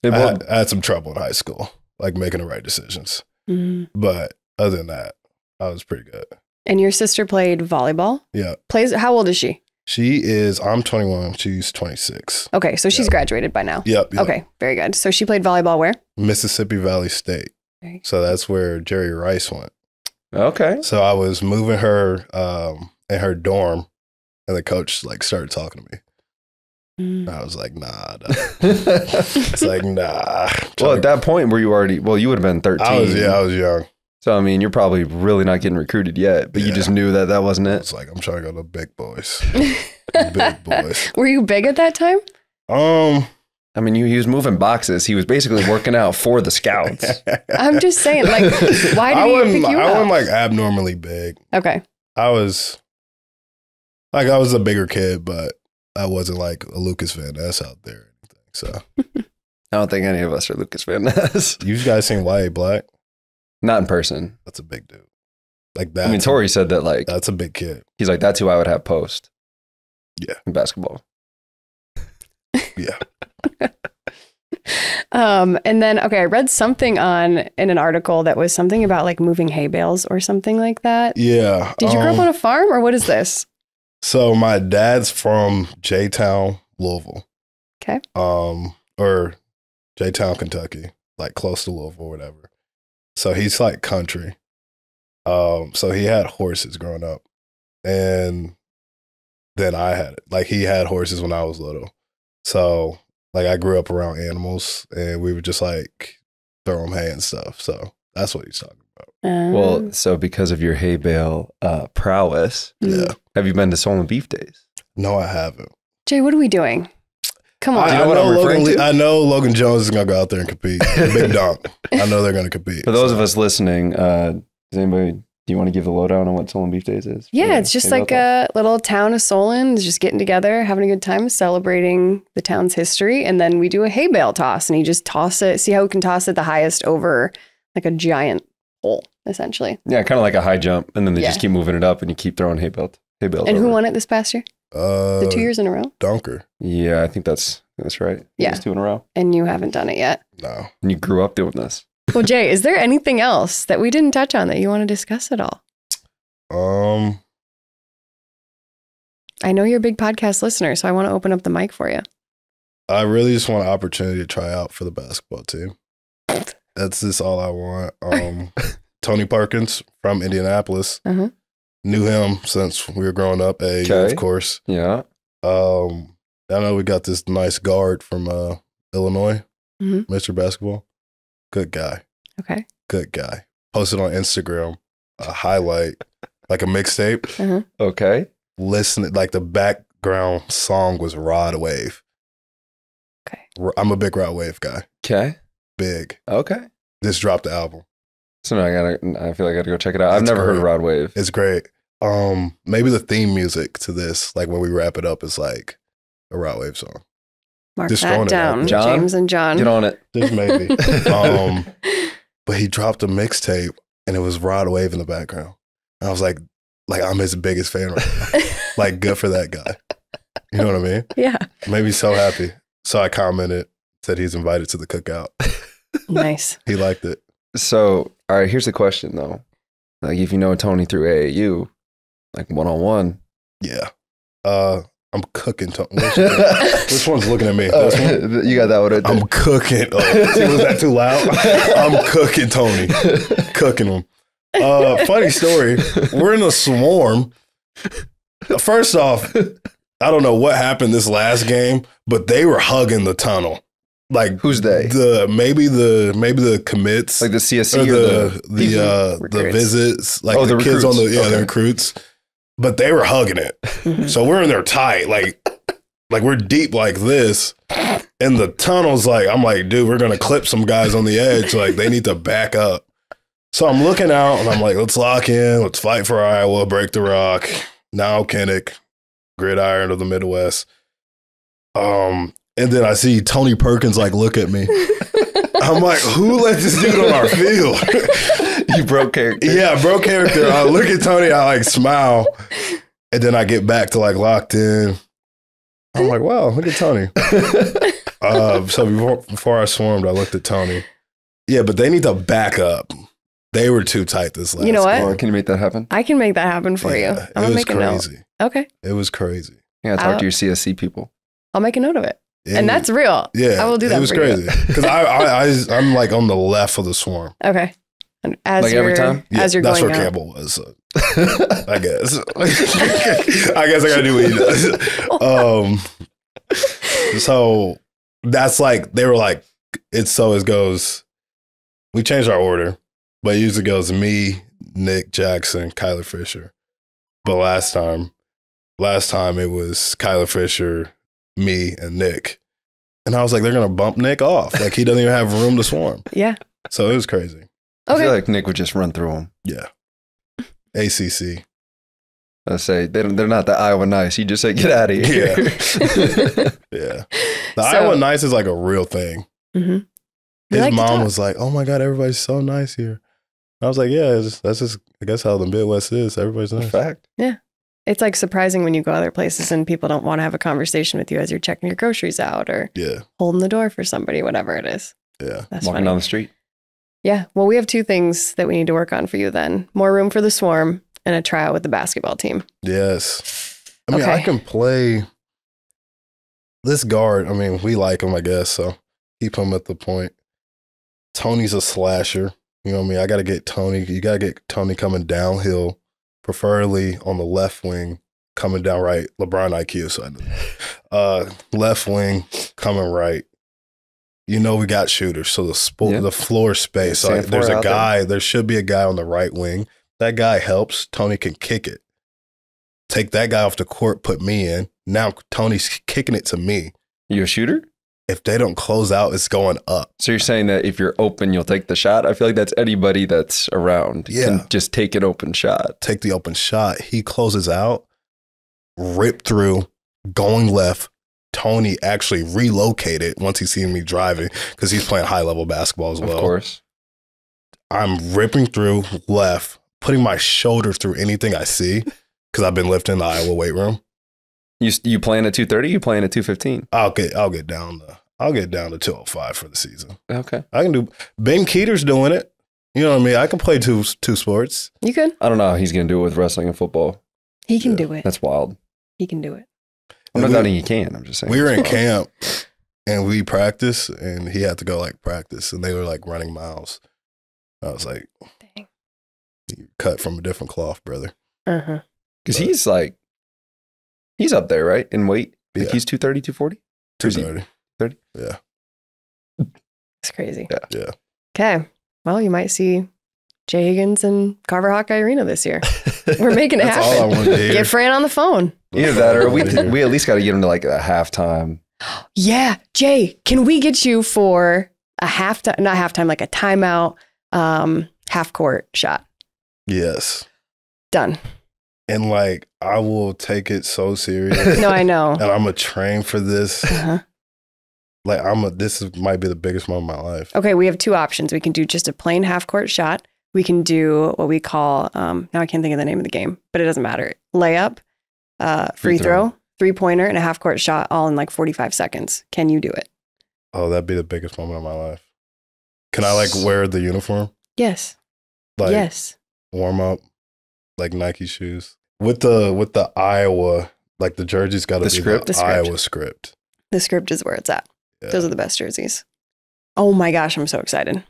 Speaker 3: I had some trouble in high school, like making the right decisions. Mm-hmm. But other than that, I was pretty good.
Speaker 1: And your sister played volleyball?
Speaker 3: Yeah.
Speaker 1: How old is she?
Speaker 3: I'm 21. She's 26.
Speaker 1: Okay. So she's graduated by now.
Speaker 3: Yep.
Speaker 1: Okay. Very good. So she played volleyball where?
Speaker 3: Mississippi Valley State. So that's where Jerry Rice went.
Speaker 2: Okay.
Speaker 3: So I was moving her in her dorm, and the coach like started talking to me. I was like, nah. It's like, nah.
Speaker 2: Well, at that point, were you already, you would have been 13.
Speaker 3: I was young.
Speaker 2: So, I mean, you're probably really not getting recruited yet, but you just knew that wasn't it.
Speaker 3: It's like, I'm trying to go to big boys. Big boys.
Speaker 1: Were you big at that time?
Speaker 2: I mean, he was moving boxes. He was basically working out for the scouts.
Speaker 1: I'm just saying, like, why did he pick you up?
Speaker 3: I wasn't like abnormally big.
Speaker 1: Okay.
Speaker 3: I was a bigger kid, but I wasn't like a Lucas Van Ness out there or anything. So
Speaker 2: I don't think any of us are Lucas Van Ness.
Speaker 3: You guys seen Wyatt Black?
Speaker 2: Not in person.
Speaker 3: That's a big dude. Like that.
Speaker 2: I mean, Tori said that like
Speaker 3: that's a big kid.
Speaker 2: He's like, that's who I would have post.
Speaker 3: Yeah.
Speaker 2: In basketball.
Speaker 3: Yeah.
Speaker 1: And then, okay, I read something in an article that was something about like moving hay bales or something like that.
Speaker 3: Yeah.
Speaker 1: Did you grow up on a farm or what is this?
Speaker 3: So my dad's from J-Town, Louisville.
Speaker 1: Okay.
Speaker 3: Or J-Town, Kentucky, like close to Louisville or whatever. So he's like country. So he had horses growing up. And then I had it. Like he had horses when I was little. So like I grew up around animals and we would just like throw them hay and stuff. So that's what he's talking about.
Speaker 2: Well, so because of your hay bale prowess, have you been to Soul and Beef Days?
Speaker 3: No, I haven't.
Speaker 1: Jay, what are we doing? Come on.
Speaker 3: I know Logan Jones is going to go out there and compete. Big dunk. I know they're going to compete.
Speaker 2: For those of us listening, do you want to give the lowdown on what Soul and Beef Days is?
Speaker 1: Yeah, it's just like a little town of Solon, just getting together, having a good time, celebrating the town's history. And then we do a hay bale toss and you just toss it, see how we can toss it the highest over like a giant hole, essentially.
Speaker 2: Yeah, kind of like a high jump. And then they just keep moving it up and you keep throwing hay bales.
Speaker 1: And
Speaker 2: over.
Speaker 1: Who won it this past year? The 2 years in a row?
Speaker 3: Dunker.
Speaker 2: Yeah, I think that's right.
Speaker 1: Yeah.
Speaker 2: It was 2 in a row.
Speaker 1: And you haven't done it yet?
Speaker 3: No.
Speaker 2: And you grew up doing this.
Speaker 1: Well, Jay, is there anything else that we didn't touch on that you want to discuss at all? I know you're a big podcast listener, so I want to open up the mic for you.
Speaker 3: I really just want an opportunity to try out for the basketball team. That's just all I want. Tony Perkins from Indianapolis. Knew him since we were growing up, of course.
Speaker 2: Yeah.
Speaker 3: I know we got this nice guard from Illinois, Mr. Basketball. Good guy.
Speaker 1: Okay.
Speaker 3: Good guy. Posted on Instagram a highlight, like a mixtape.
Speaker 2: Okay.
Speaker 3: Listen, like the background song was Rod Wave.
Speaker 1: Okay.
Speaker 3: I'm a big Rod Wave guy.
Speaker 2: Okay.
Speaker 3: Big.
Speaker 2: Okay.
Speaker 3: Just dropped the album.
Speaker 2: So now I feel like I gotta go check it out. I've never heard of Rod Wave.
Speaker 3: It's great. Maybe the theme music to this, like when we wrap it up, is like a Rod Wave song.
Speaker 1: Mark
Speaker 3: Just
Speaker 1: that
Speaker 3: throwing it out
Speaker 1: down.
Speaker 3: there.
Speaker 2: John?
Speaker 1: James and John.
Speaker 2: Get on it.
Speaker 3: Just maybe. But he dropped a mixtape and it was Rod Wave in the background. And I was like I'm his biggest fan right now. Like, good for that guy. You know what I mean?
Speaker 1: Yeah.
Speaker 3: Made me so happy. So I commented, said he's invited to the cookout.
Speaker 1: Nice.
Speaker 3: He liked it.
Speaker 2: So, all right, here's the question though. Like, if you know Tony through AAU, like one-on-one.
Speaker 3: Yeah. I'm cooking Tony. Which one's looking at me? This one?
Speaker 2: You got that one right there.
Speaker 3: I'm cooking. Oh, see, was that too loud? I'm cooking Tony. Cooking him. Funny story. We're in a swarm. First off, I don't know what happened this last game, but they were hugging the tunnel. Like,
Speaker 2: who's they?
Speaker 3: Maybe the commits,
Speaker 2: Like the CSC
Speaker 3: or the
Speaker 1: Recruits.
Speaker 3: visits, like
Speaker 2: the
Speaker 3: kids on the
Speaker 2: recruits.
Speaker 3: the recruits. But they were hugging it. So we're in there tight, like we're deep like this. And the tunnel's like, I'm like, dude, we're gonna clip some guys on the edge. Like, they need to back up. So I'm looking out and I'm like, let's lock in, let's fight for Iowa, break the rock. Now Kinnick, gridiron of the Midwest. And then I see Tony Perkins like look at me. I'm like, who let this dude on our field?
Speaker 2: You broke character.
Speaker 3: Yeah, I broke character. I look at Tony, I like smile. And then I get back to like locked in. I'm like, wow, look at Tony. So before I swarmed, I looked at Tony. Yeah, but they need to back up. They were too tight this last
Speaker 1: You know what?
Speaker 2: Or can you make that happen?
Speaker 1: I can make that happen for you.
Speaker 3: Yeah,
Speaker 1: I'm going to make a note.
Speaker 3: crazy.
Speaker 1: Okay.
Speaker 3: It was crazy.
Speaker 2: Yeah, talk to your CSC people.
Speaker 1: I'll make a note of it.
Speaker 3: Yeah,
Speaker 1: And that's real.
Speaker 3: yeah,
Speaker 1: I will do that
Speaker 3: It was
Speaker 1: for
Speaker 3: crazy because I'm like on the left of the swarm.
Speaker 1: you. Okay. And as
Speaker 2: Like every time?
Speaker 3: Yeah,
Speaker 1: as you're
Speaker 3: that's
Speaker 1: going
Speaker 3: where
Speaker 1: out.
Speaker 3: Campbell was. So I guess. I guess I gotta do what he does. So that's like they were like it's so it goes. We changed our order, but it usually goes me, Nick Jackson, Kyler Fisher. But last time it was Kyler Fisher, me, and Nick. And I was like, they're gonna bump Nick off. Like, he doesn't even have room to swarm.
Speaker 1: Yeah.
Speaker 3: So it was crazy.
Speaker 2: I
Speaker 1: Okay.
Speaker 2: feel like Nick would just run through them.
Speaker 3: Yeah. ACC.
Speaker 2: I say they're not the Iowa nice. You just say get out of here.
Speaker 3: Yeah. The Iowa nice is like a real thing.
Speaker 1: Mm-hmm.
Speaker 3: His mom was like, oh my God, everybody's so nice here. I was like, yeah, that's just, I guess, how the Midwest is. Everybody's nice.
Speaker 2: Fact.
Speaker 1: Yeah. It's like surprising when you go other places and people don't want to have a conversation with you as you're checking your groceries out or
Speaker 3: Yeah.
Speaker 1: holding the door for somebody, whatever it is.
Speaker 3: Yeah.
Speaker 1: That's
Speaker 2: Walking
Speaker 1: funny.
Speaker 2: down the street.
Speaker 1: Yeah. Well, we have two things that we need to work on for you then. More room for the swarm and a tryout with the basketball team.
Speaker 3: Yes. I mean,
Speaker 1: Okay.
Speaker 3: I can play this guard. I mean, we like him, I guess. So keep him at the point. Tony's a slasher. You know what I mean? I got to get Tony. You got to get Tony coming downhill, preferably on the left wing, coming down right. LeBron IQ. So I know. Left wing, coming right. You know we got shooters. So the floor space. So
Speaker 2: Sanford
Speaker 3: there's a
Speaker 2: out
Speaker 3: guy. There should be a guy on the right wing. That guy helps. Tony can kick it. Take that guy off the court, put me in. Now Tony's kicking it to me.
Speaker 2: You a shooter?
Speaker 3: If they don't close out, it's going up.
Speaker 2: So you're saying that if you're open, you'll take the shot? I feel like that's anybody that's around can just take an open shot.
Speaker 3: Take the open shot. He closes out, rip through, going left. Tony actually relocated once he seen me driving because he's playing high-level basketball as well.
Speaker 2: Of course.
Speaker 3: I'm ripping through left, putting my shoulder through anything I see because I've been lifting in the Iowa weight room.
Speaker 2: You playing at 230? You playing at 215?
Speaker 3: I'll get down to 205 for the season.
Speaker 2: Okay.
Speaker 3: I can do. Ben Keeter's doing it. You know what I mean? I can play two sports.
Speaker 1: You could.
Speaker 2: I don't know how he's going to do it with wrestling and football.
Speaker 1: He can do it.
Speaker 2: That's wild.
Speaker 1: He can do it.
Speaker 2: I'm not doubting he can. I'm just saying.
Speaker 3: We were in camp and we practiced, and he had to go like practice, and they were like running miles. I was like,
Speaker 1: Dang.
Speaker 3: "You cut from a different cloth, brother."
Speaker 1: Uh-huh.
Speaker 2: Because he's up there, right? In weight? Like
Speaker 3: Yeah.
Speaker 2: he's 230, 240?
Speaker 3: 230.
Speaker 2: 30?
Speaker 3: Yeah.
Speaker 1: It's crazy.
Speaker 3: Yeah.
Speaker 1: Okay. Well, you might see Jay Higgins and Carver Hawkeye Arena this year. We're making it
Speaker 3: That's all I
Speaker 1: happen.
Speaker 3: wanted to hear.
Speaker 1: Get Fran on the phone.
Speaker 2: Either that or we
Speaker 3: That's all I wanted to hear.
Speaker 2: at least got to get him to like a halftime.
Speaker 1: Yeah. Jay, can we get you for a halftime, not halftime, like a timeout, half court shot?
Speaker 3: Yes.
Speaker 1: Done.
Speaker 3: And like, I will take it so serious.
Speaker 1: No, I know.
Speaker 3: And I'm going to train for this.
Speaker 1: Uh-huh.
Speaker 3: like might be the biggest moment of my life.
Speaker 1: Okay, we have two options. We can do just a plain half-court shot. We can do what we call, now I can't think of the name of the game, but it doesn't matter. Layup, free throw, three-pointer, and a half-court shot all in like 45 seconds. Can you do it?
Speaker 3: Oh, that'd be the biggest moment of my life. Can I like wear the uniform?
Speaker 1: Yes.
Speaker 3: Like,
Speaker 1: yes.
Speaker 3: Warm up, like Nike shoes. With the Iowa, like the jersey's got to be the Iowa script.
Speaker 1: The script is where it's at.
Speaker 3: Yeah.
Speaker 1: Those are the best jerseys. Oh my gosh, I'm so excited.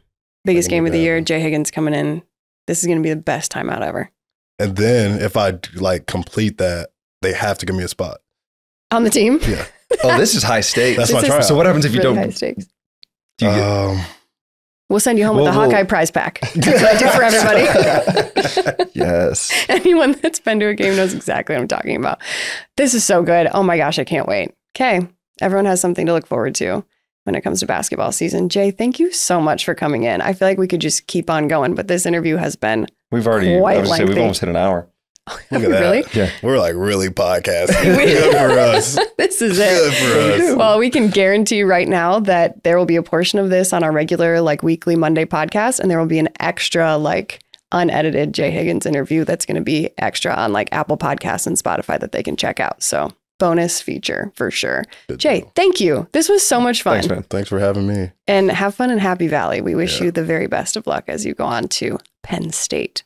Speaker 1: Biggest game of the year, Jay Higgins coming in. This is going to be the best timeout ever.
Speaker 3: And then if I like complete that, they have to give me a spot.
Speaker 1: On the team?
Speaker 3: Yeah.
Speaker 2: Oh, this is high stakes.
Speaker 3: That's my tryout.
Speaker 2: So what happens if you
Speaker 1: really
Speaker 2: don't?
Speaker 1: High stakes.
Speaker 2: Do you get,
Speaker 1: we'll send you home with the Hawkeye prize pack. That's what I do for everybody.
Speaker 2: Yes.
Speaker 1: Anyone that's been to a game knows exactly what I'm talking about. This is so good. Oh my gosh, I can't wait. Okay. Everyone has something to look forward to when it comes to basketball season. Jay, thank you so much for coming in. I feel like we could just keep on going, but this interview has been
Speaker 2: we've almost hit an hour.
Speaker 3: Look at that.
Speaker 1: Really?
Speaker 2: Yeah.
Speaker 3: We're like really podcasting. Good for us.
Speaker 1: This is
Speaker 3: Good
Speaker 1: it.
Speaker 3: for us.
Speaker 1: Well, we can guarantee right now that there will be a portion of this on our regular like weekly Monday podcast, and there will be an extra like unedited Jay Higgins interview that's going to be extra on like Apple Podcasts and Spotify that they can check out. So bonus feature for sure.
Speaker 3: Good
Speaker 1: Jay,
Speaker 3: deal.
Speaker 1: Thank you. This was so much fun.
Speaker 2: Thanks, man.
Speaker 3: Thanks for having me.
Speaker 1: And have fun in Happy Valley. We wish you the very best of luck as you go on to Penn State.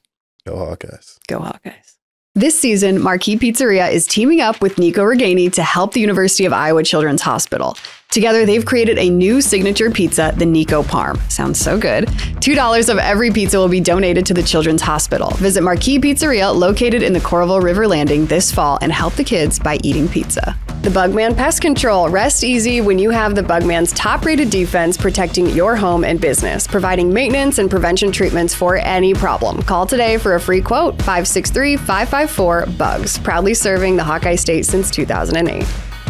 Speaker 3: Go Hawkeyes.
Speaker 1: Go Hawkeyes. This season, Marquee Pizzeria is teaming up with Nico Reganey to help the University of Iowa Children's Hospital. Together, they've created a new signature pizza, the Nico Parm. Sounds so good. $2 of every pizza will be donated to the Children's Hospital. Visit Marquee Pizzeria, located in the Coralville River Landing, this fall and help the kids by eating pizza. The Bugman Pest Control. Rest easy when you have the Bugman's top-rated defense protecting your home and business, providing maintenance and prevention treatments for any problem. Call today for a free quote, 563-554-BUGS. Proudly serving the Hawkeye State since 2008.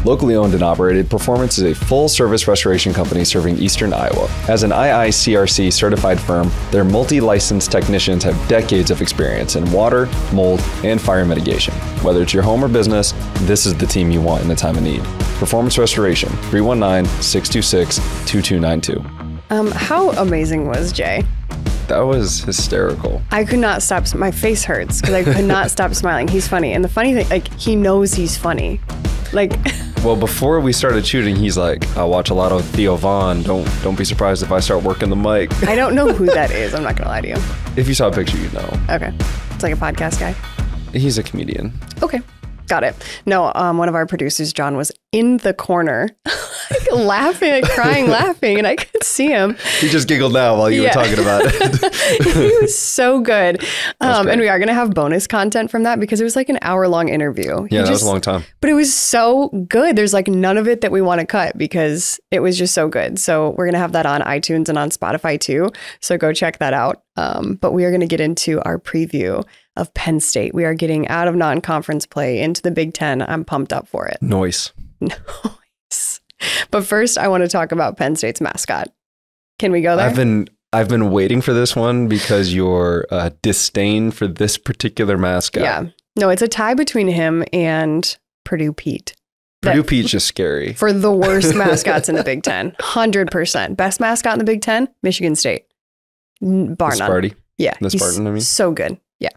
Speaker 2: Locally owned and operated, Performance is a full-service restoration company serving eastern Iowa. As an IICRC certified firm, their multi-licensed technicians have decades of experience in water, mold, and fire mitigation. Whether it's your home or business, this is the team you want in a time of need. Performance Restoration, 319-626-2292.
Speaker 1: How amazing was Jay?
Speaker 2: That was hysterical.
Speaker 1: I could not stop. My face hurts because I could not stop smiling. He's funny. And the funny thing, like, he knows he's funny. Like,
Speaker 2: well, before we started shooting, he's like, I watch a lot of Theo Vaughn. Don't be surprised if I start working the mic.
Speaker 1: I don't know who that is. I'm not going to lie to you.
Speaker 2: If you saw a picture, you'd know.
Speaker 1: Okay. It's like a podcast guy.
Speaker 2: He's a comedian.
Speaker 1: Okay. Got it. No, one of our producers, John, was in the corner, like laughing, like crying, laughing, and I could see him.
Speaker 2: He just giggled now while you were talking about it.
Speaker 1: He was so good. And we are going to have bonus content from that because it was like an hour-long interview.
Speaker 2: Yeah, that was a long time.
Speaker 1: But it was so good. There's like none of it that we want to cut because it was just so good. So we're going to have that on iTunes and on Spotify too. So go check that out. But we are going to get into our preview of Penn State. We are getting out of non-conference play into the Big Ten. I'm pumped up for it.
Speaker 2: Noise.
Speaker 1: But first, I want to talk about Penn State's mascot. Can we go there?
Speaker 2: I've been waiting for this one because your disdain for this particular mascot.
Speaker 1: Yeah. No, it's a tie between him and Purdue Pete.
Speaker 2: Purdue Pete's just scary.
Speaker 1: For the worst mascots in the Big Ten. 100%. Best mascot in the Big Ten, Michigan State. Bar none.
Speaker 2: Sparty?
Speaker 1: Yeah.
Speaker 2: The Spartan, I mean.
Speaker 1: So good. Yeah.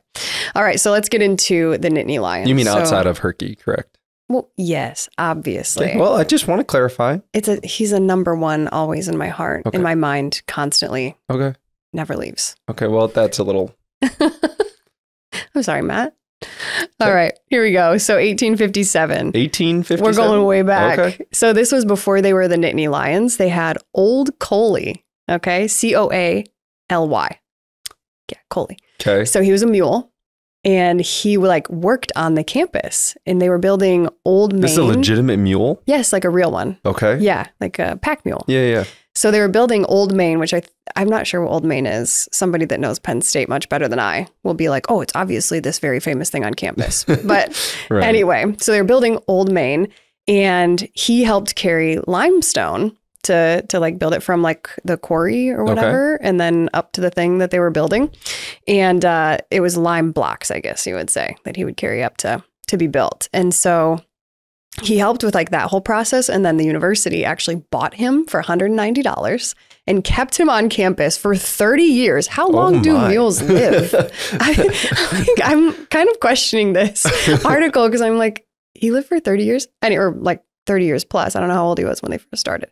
Speaker 1: All right. So let's get into the Nittany Lions.
Speaker 2: You mean outside of Herky, correct?
Speaker 1: Well, yes, obviously.
Speaker 2: Okay. Well, I just want to clarify.
Speaker 1: He's a number one always in my heart, in my mind, constantly.
Speaker 2: Okay.
Speaker 1: Never leaves.
Speaker 2: Okay. Well, that's a little.
Speaker 1: I'm sorry, Matt. All right, here we go. So 1857.
Speaker 2: 1857?
Speaker 1: We're going way back.
Speaker 2: Okay.
Speaker 1: So this was before they were the Nittany Lions. They had Old Coley. Okay. Coaly. Yeah, Coley.
Speaker 2: Okay.
Speaker 1: So he was a mule. And he like worked on the campus and they were building Old Main.
Speaker 2: This is a legitimate mule?
Speaker 1: Yes, like a real one.
Speaker 2: Okay.
Speaker 1: Yeah, like a pack mule.
Speaker 2: Yeah.
Speaker 1: So they were building Old Main, which I'm not sure what Old Main is. Somebody that knows Penn State much better than I will be like, oh, it's obviously this very famous thing on campus. But
Speaker 2: Right.
Speaker 1: Anyway, so they were building Old Main and he helped carry limestone to like build it from like the quarry or whatever, and then up to the thing that they were building. And it was lime blocks, I guess you would say, that he would carry up to be built. And so he helped with like that whole process. And then the university actually bought him for $190 and kept him on campus for 30 years. How long do mules live? I'm kind of questioning this article because I'm like, he lived for 30 years? Or like 30 years plus. I don't know how old he was when they first started.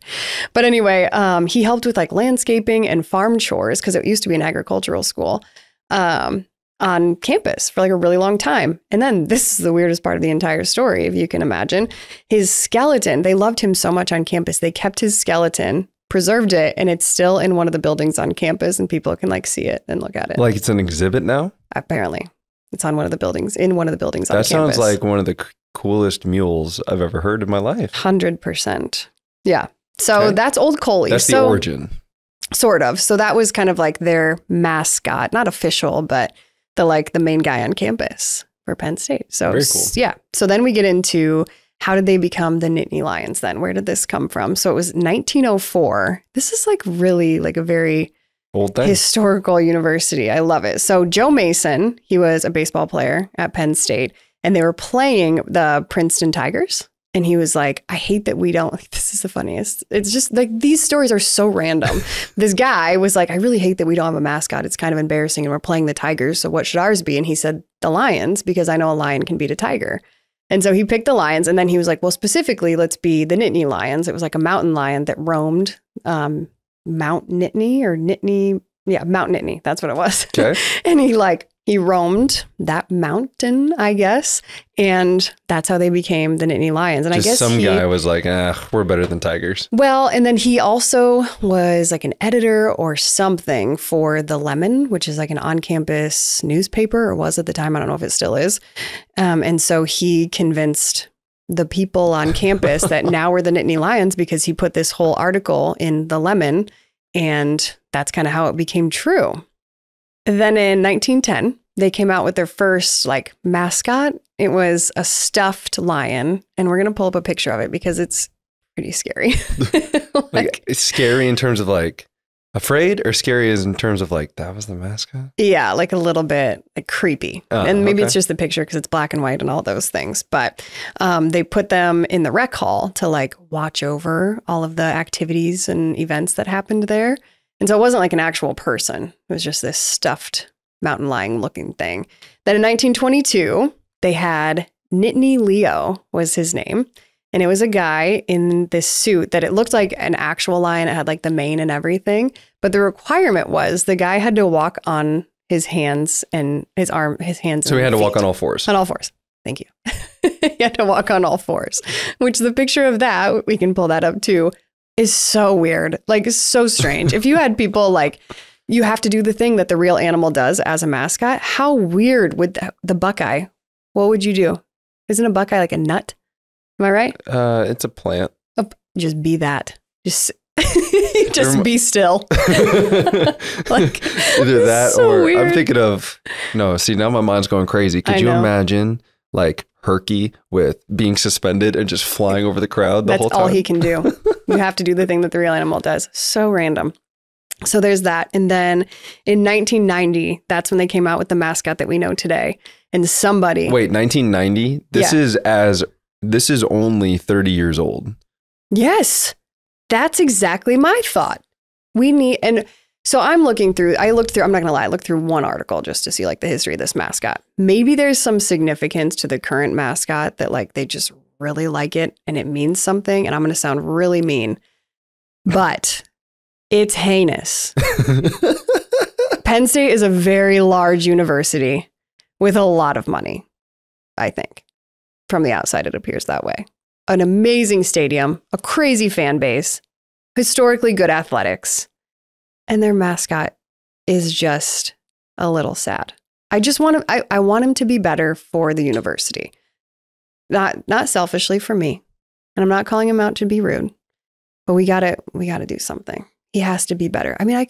Speaker 1: But anyway, he helped with like landscaping and farm chores because it used to be an agricultural school on campus for like a really long time. And then this is the weirdest part of the entire story, if you can imagine. His skeleton, they loved him so much on campus. They kept his skeleton, preserved it, and it's still in one of the buildings on campus and people can like see it and look at it.
Speaker 2: Like it's an exhibit now?
Speaker 1: Apparently. It's on one of the buildings, in one of the buildings on campus.
Speaker 2: That sounds like one of the coolest mules I've ever heard in my life.
Speaker 1: 100%. Yeah. So that's Old Coley.
Speaker 2: That's the origin.
Speaker 1: Sort of. So that was kind of like their mascot, not official, but the main guy on campus for Penn State. So
Speaker 2: very cool.
Speaker 1: Yeah. So then we get into how did they become the Nittany Lions then? Where did this come from? So it was 1904. This is like really like a very
Speaker 2: old thing.
Speaker 1: Historical university. I love it. So Joe Mason, he was a baseball player at Penn State and they were playing the Princeton Tigers. And he was like, I hate that we don't, this is the funniest. It's just like, these stories are so random. This guy was like, I really hate that we don't have a mascot. It's kind of embarrassing and we're playing the Tigers. So what should ours be? And he said, the Lions, because I know a lion can beat a tiger. And so he picked the Lions. And then he was like, well, specifically, let's be the Nittany Lions. It was like a mountain lion that roamed Mount Nittany or Nittany. Yeah, Mount Nittany. That's what it was.
Speaker 2: Okay.
Speaker 1: And he roamed that mountain, I guess. And that's how they became the Nittany Lions. And
Speaker 2: just
Speaker 1: I guess
Speaker 2: some guy was like, we're better than tigers.
Speaker 1: Well, and then he also was like an editor or something for The Lemon, which is like an on-campus newspaper, or was at the time. I don't know if it still is. And so he convinced the people on campus that now we're the Nittany Lions because he put this whole article in The Lemon. And that's kind of how it became true. Then in 1910, they came out with their first like mascot. It was a stuffed lion. And we're going to pull up a picture of it because it's pretty scary.
Speaker 2: like it's scary in terms of like afraid, or scary as in terms of like, that was the mascot?
Speaker 1: Yeah, like a little bit like creepy. And maybe it's just the picture because it's black and white and all those things. But they put them in the rec hall to like watch over all of the activities and events that happened there. And so it wasn't like an actual person. It was just this stuffed mountain lion looking thing. Then in 1922, they had Nittany Leo was his name. And it was a guy in this suit that it looked like an actual lion. It had like the mane and everything. But the requirement was the guy had to walk on his hands and his hands.
Speaker 2: So he had to walk
Speaker 1: feet.
Speaker 2: on all fours.
Speaker 1: On all fours. Thank you. He had to walk on all fours, which the picture of that, we can pull that up too, is so weird. Like, it's so strange. If you had people like, you have to do the thing that the real animal does as a mascot, how weird would the Buckeye, what would you do? Isn't a Buckeye like a nut? Am I right?
Speaker 2: It's a plant.
Speaker 1: Just be that. Just be still.
Speaker 2: Like, either that
Speaker 1: so
Speaker 2: or
Speaker 1: weird.
Speaker 2: I'm thinking of, no, see, now my mind's going crazy. Could you imagine like Herky with being suspended and just flying over the crowd the whole time?
Speaker 1: That's all he can do. You have to do the thing that the real animal does. So random. So there's that. And then in 1990, that's when they came out with the mascot that we know today. And somebody... Wait,
Speaker 2: 1990? This is only 30 years old.
Speaker 1: Yes. That's exactly my thought. And so I looked through, I'm not going to lie, I looked through one article just to see like the history of this mascot. Maybe there's some significance to the current mascot that like they just really like it and it means something. And I'm going to sound really mean, but it's heinous. Penn State is a very large university with a lot of money, I think. From the outside, it appears that way. An amazing stadium, a crazy fan base, historically good athletics, and their mascot is just a little sad. I just want him, I want him to be better for the university. Not selfishly for me. And I'm not calling him out to be rude, but we gotta do something. He has to be better. I mean, I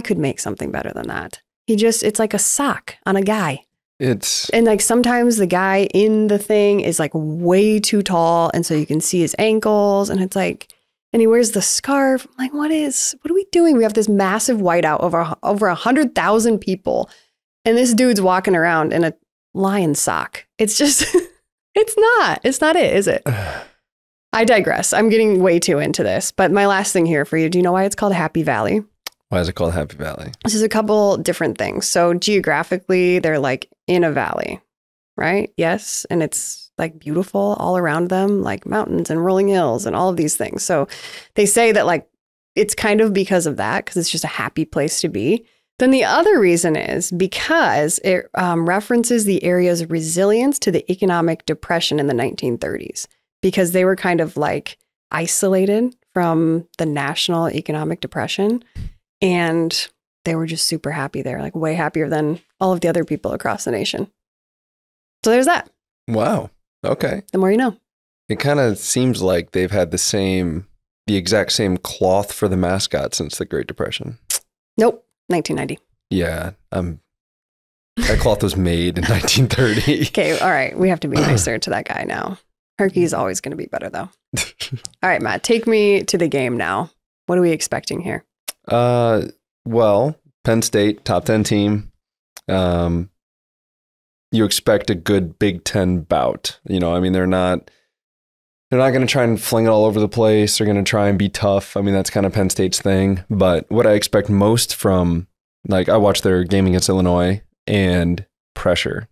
Speaker 1: could make something better than that. It's like a sock on a guy. And like sometimes the guy in the thing is like way too tall. And so you can see his ankles and it's like, and he wears the scarf. I'm like, what are we doing? We have this massive whiteout over 100,000 people. And this dude's walking around in a lion sock. It's just, it's not it, is it? I digress. I'm getting way too into this. But my last thing here for you, do you know why it's called Happy Valley?
Speaker 2: Why is it called Happy Valley?
Speaker 1: This is a couple different things. So geographically, they're like in a valley, right? Yes. And it's like beautiful all around them, like mountains and rolling hills and all of these things. So they say that like it's kind of because of that, because it's just a happy place to be. Then the other reason is because it references the area's resilience to the economic depression in the 1930s, because they were kind of like isolated from the national economic depression. And they were just super happy there, like way happier than all of the other people across the nation. So there's that.
Speaker 2: Wow. Okay.
Speaker 1: The more you know.
Speaker 2: It kind of seems like they've had the exact same cloth for the mascot since the Great Depression.
Speaker 1: Nope. 1990.
Speaker 2: Yeah. That cloth was made in 1930.
Speaker 1: Okay. All right. We have to be nicer to that guy now. Herky is always going to be better, though. All right, Matt, take me to the game now. What are we expecting here?
Speaker 2: Well, Penn State, top 10 team. You expect a good Big Ten bout. You know, I mean, they're not going to try and fling it all over the place. They're going to try and be tough. I mean, that's kind of Penn State's thing. But what I expect most from, like, I watched their game against Illinois, and pressure.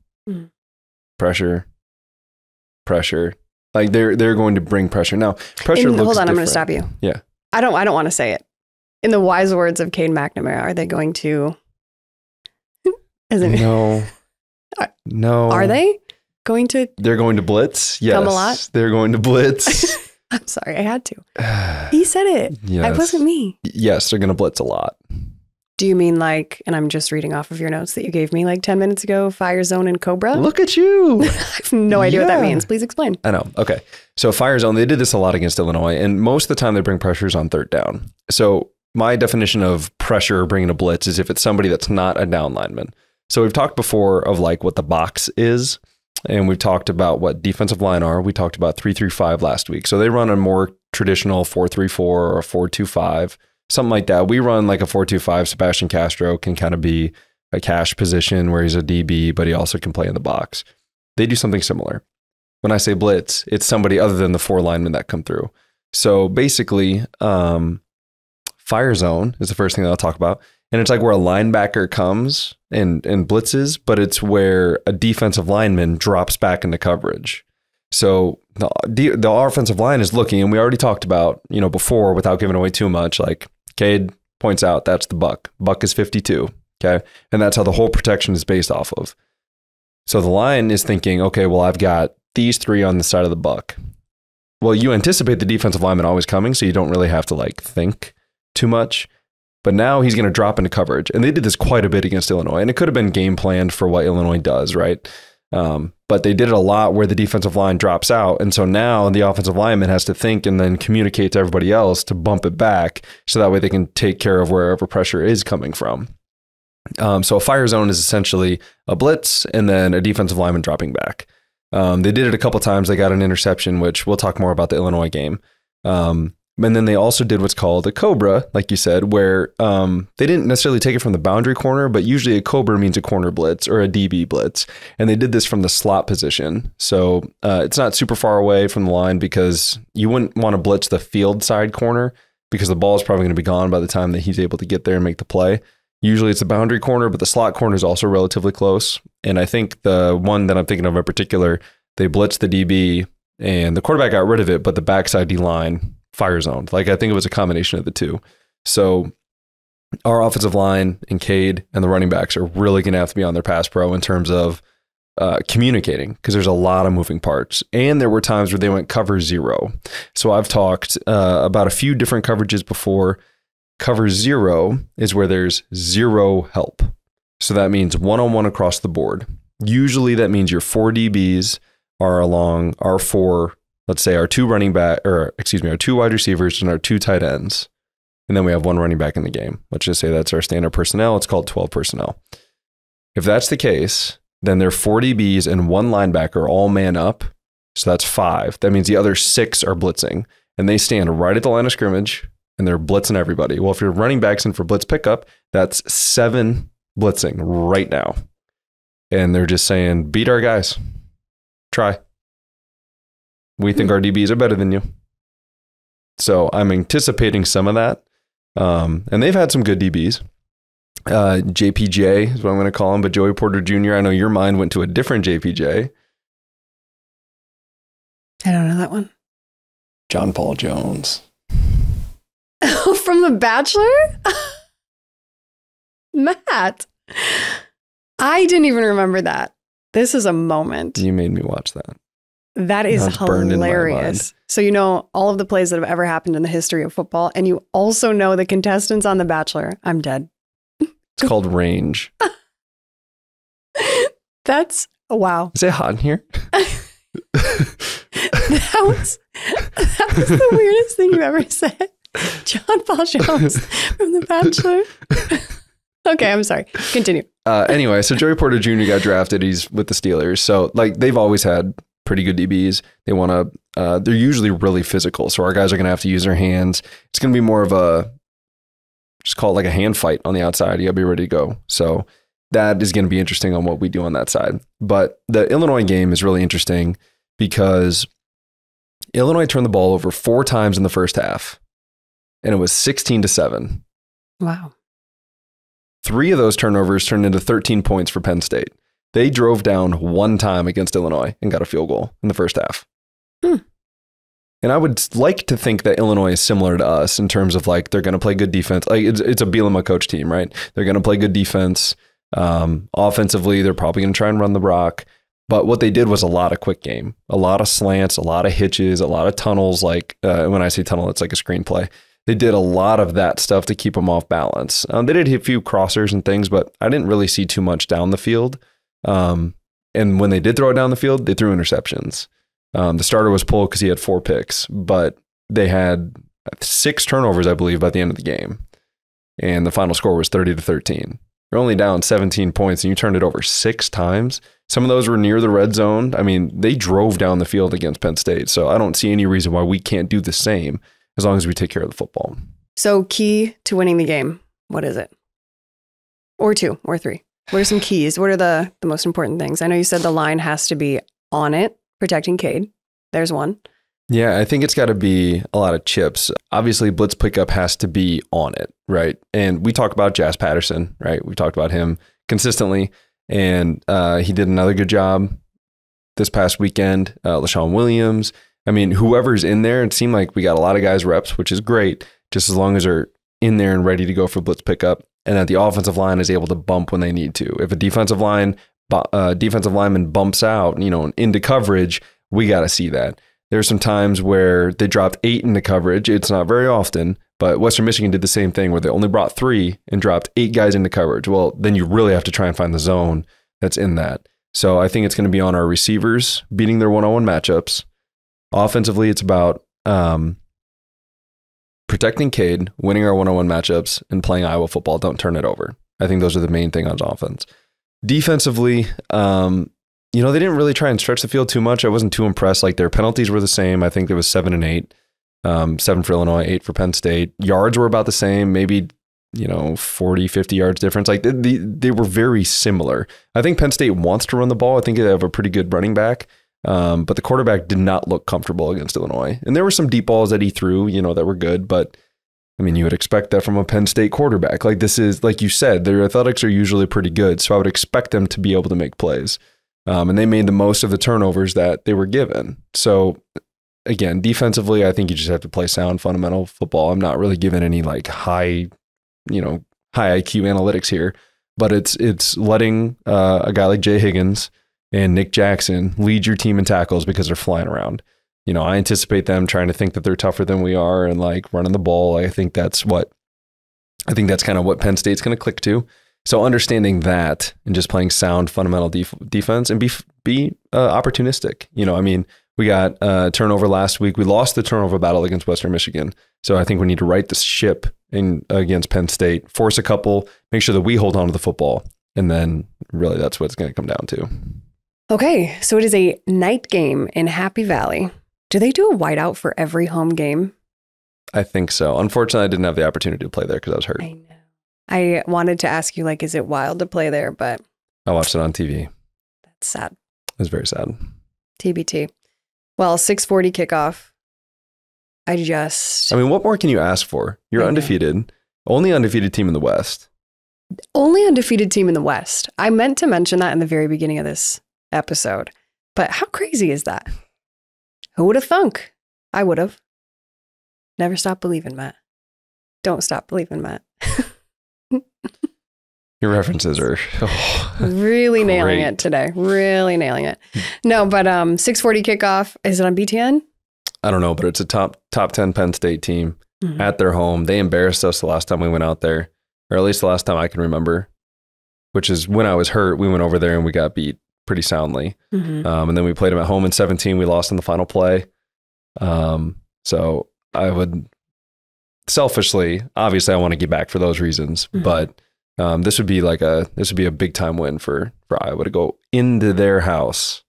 Speaker 2: Pressure. Like, they're going to bring pressure. Now, pressure looks
Speaker 1: hold on,
Speaker 2: different.
Speaker 1: I'm going to stop you.
Speaker 2: Yeah.
Speaker 1: I don't want to say it. In the wise words of Cade McNamara, are they going to...
Speaker 2: No. No.
Speaker 1: Are they going to...
Speaker 2: They're going to blitz? Yes.
Speaker 1: Come a lot?
Speaker 2: They're going to blitz.
Speaker 1: I'm sorry, I had to. He said it.
Speaker 2: Yes.
Speaker 1: It wasn't me.
Speaker 2: Yes, they're going to blitz a lot.
Speaker 1: Do you mean like, and I'm just reading off of your notes that you gave me like 10 minutes ago, Fire Zone and Cobra?
Speaker 2: Look at you.
Speaker 1: I have no idea what that means. Please explain.
Speaker 2: I know. Okay. So Fire Zone, they did this a lot against Illinois, and most of the time they bring pressures on third down. So my definition of pressure bringing a blitz is if it's somebody that's not a down lineman. So we've talked before of like what the box is, and we've talked about what defensive line are. We talked about 3-3-5 last week. So they run a more traditional 4-3-4 or a 4-2-5. Something like that. We run like a 4-2-5. Sebastian Castro can kind of be a cash position where he's a DB, but he also can play in the box. They do something similar. When I say blitz, it's somebody other than the four linemen that come through. So basically, Fire Zone is the first thing that I'll talk about. And it's like where a linebacker comes and blitzes, but it's where a defensive lineman drops back into coverage. So the offensive line is looking, and we already talked about, you know, before, without giving away too much, like Cade points out, that's the buck. Buck is 52. Okay. And that's how the whole protection is based off of. So the line is thinking, okay, well, I've got these three on the side of the buck. Well, you anticipate the defensive lineman always coming, so you don't really have to like think too much. But now he's going to drop into coverage. And they did this quite a bit against Illinois. And it could have been game planned for what Illinois does, right? But they did it a lot where the defensive line drops out. And so now the offensive lineman has to think and then communicate to everybody else to bump it back so that way they can take care of wherever pressure is coming from. So a fire zone is essentially a blitz and then a defensive lineman dropping back. They did it a couple times. They got an interception, which we'll talk more about the Illinois game. And then they also did what's called a Cobra, like you said, where they didn't necessarily take it from the boundary corner, but usually a Cobra means a corner blitz or a DB blitz. And they did this from the slot position. So it's not super far away from the line because you wouldn't want to blitz the field side corner because the ball is probably going to be gone by the time that he's able to get there and make the play. Usually it's the boundary corner, but the slot corner is also relatively close. And I think the one that I'm thinking of in particular, they blitzed the DB and the quarterback got rid of it, but the backside D line fire zoned. Like I think it was a combination of the two. So our offensive line and Cade and the running backs are really going to have to be on their pass pro in terms of communicating because there's a lot of moving parts. And there were times where they went cover zero. So I've talked about a few different coverages before. Cover zero is where there's zero help. So that means one-on-one across the board. Usually that means your 4 DBs are along our 4, let's say our 2 our 2 wide receivers and our 2 tight ends. And then we have 1 running back in the game. Let's just say that's our standard personnel. It's called 12 personnel. If that's the case, then their 4 DBs and 1 linebacker all man up. So that's 5. That means the other 6 are blitzing. And they stand right at the line of scrimmage and they're blitzing everybody. Well, if you're running backs in for blitz pickup, that's 7 blitzing right now. And they're just saying, beat our guys. Try. We think our DBs are better than you. So I'm anticipating some of that. And they've had some good DBs. JPJ is what I'm going to call him, but Joey Porter Jr., I know your mind went to a different JPJ.
Speaker 1: I don't know that one.
Speaker 2: John Paul Jones.
Speaker 1: From The Bachelor? Matt. I didn't even remember that. This is a moment.
Speaker 2: You made me watch that.
Speaker 1: That is hilarious. So you know all of the plays that have ever happened in the history of football, and you also know the contestants on The Bachelor. I'm dead.
Speaker 2: It's called Range.
Speaker 1: That's, wow.
Speaker 2: Is it hot in here?
Speaker 1: That was the weirdest thing you've ever said. John Paul Jones from The Bachelor. Okay, I'm sorry. Continue.
Speaker 2: Anyway, so Joey Porter Jr. got drafted. He's with the Steelers. So like they've always had pretty good DBs. They want to, they're usually really physical. So our guys are going to have to use their hands. It's going to be more of a, just call it like a hand fight on the outside. You gotta be ready to go. So that is going to be interesting on what we do on that side. But the Illinois game is really interesting because Illinois turned the ball over 4 times in the first half, and it was 16-7.
Speaker 1: Wow.
Speaker 2: 3 of those turnovers turned into 13 points for Penn State. They drove down 1 time against Illinois and got a field goal in the first half. And I would like to think that Illinois is similar to us in terms of like they're going to play good defense. Like it's a Bielema coach team, right? They're going to play good defense. Offensively, they're probably going to try and run the rock. But what they did was a lot of quick game, a lot of slants, a lot of hitches, a lot of tunnels. Like when I say tunnel, it's like a screenplay. They did a lot of that stuff to keep them off balance. They did hit a few crossers and things, but I didn't really see too much down the field. And when they did throw it down the field, they threw interceptions. The starter was pulled because he had 4 picks, but they had 6 turnovers, I believe, by the end of the game. And the final score was 30-13. You're only down 17 points and you turned it over 6 times. Some of those were near the red zone. I mean, they drove down the field against Penn State. So I don't see any reason why we can't do the same as long as we take care of the football.
Speaker 1: So key to winning the game, what is it? Or 2 or 3? What are some keys? What are the most important things? I know you said the line has to be on it, protecting Cade. There's one.
Speaker 2: Yeah, I think it's got to be a lot of chips. Obviously, blitz pickup has to be on it, right? And we talk about Jas Patterson, right? We've talked about him consistently, and he did another good job this past weekend. LaShawn Williams. I mean, whoever's in there, it seemed like we got a lot of guys reps, which is great, just as long as they're in there and ready to go for blitz pickup, and that the offensive line is able to bump when they need to. If a defensive lineman bumps out, into coverage, we got to see that. There's some times where they dropped 8 into coverage. It's not very often, but Western Michigan did the same thing where they only brought 3 and dropped 8 guys into coverage. Well, then you really have to try and find the zone that's in that. So I think it's going to be on our receivers beating their one-on-one matchups. Offensively, it's about protecting Cade, winning our one-on-one matchups, and playing Iowa football. Don't turn it over. I think those are the main thing on offense. Defensively, they didn't really try and stretch the field too much. I wasn't too impressed. Like their penalties were the same. I think there was 7 and 8, 7 for Illinois, 8 for Penn State. Yards were about the same, maybe 40, 50 yards difference. Like they were very similar. I think Penn State wants to run the ball. I think they have a pretty good running back. But the quarterback did not look comfortable against Illinois. And there were some deep balls that he threw, that were good. But I mean, you would expect that from a Penn State quarterback. Like this is, like you said, their athletics are usually pretty good. So I would expect them to be able to make plays. And they made the most of the turnovers that they were given. So again, defensively, I think you just have to play sound fundamental football. I'm not really giving any like high IQ analytics here, but it's letting a guy like Jay Higgins and Nick Jackson lead your team in tackles because they're flying around. I anticipate them trying to think that they're tougher than we are and like running the ball. I think that's kind of what Penn State's going to click to. So understanding that and just playing sound fundamental defense and be opportunistic. We got a turnover last week. We lost the turnover battle against Western Michigan. So I think we need to right the ship against Penn State, force a couple, make sure that we hold on to the football. And then really that's what it's going to come down to.
Speaker 1: Okay, so it is a night game in Happy Valley. Do they do a whiteout for every home game?
Speaker 2: I think so. Unfortunately, I didn't have the opportunity to play there because I was hurt.
Speaker 1: I know. I wanted to ask you, is it wild to play there? But
Speaker 2: I watched it on TV.
Speaker 1: That's sad.
Speaker 2: It was very sad.
Speaker 1: TBT. Well, 6:40 kickoff. I
Speaker 2: mean, what more can you ask for? You're undefeated. Only undefeated team in the West.
Speaker 1: Only undefeated team in the West. I meant to mention that in the very beginning of this episode. But how crazy is that? Who would have thunk? I would have. Never stop believing, Matt. Don't stop believing, Matt.
Speaker 2: Your references are
Speaker 1: really nailing it today. Really nailing it. No, but 6:40 kickoff. Is it on BTN?
Speaker 2: I don't know, but it's a top 10 Penn State team at their home. They embarrassed us the last time we went out there, or at least the last time I can remember, which is when I was hurt. We went over there and we got beat pretty soundly. And then we played them at home in 17. We lost in the final play. So I would selfishly, obviously I want to get back for those reasons, but this would be a big time win for Iowa to go into their house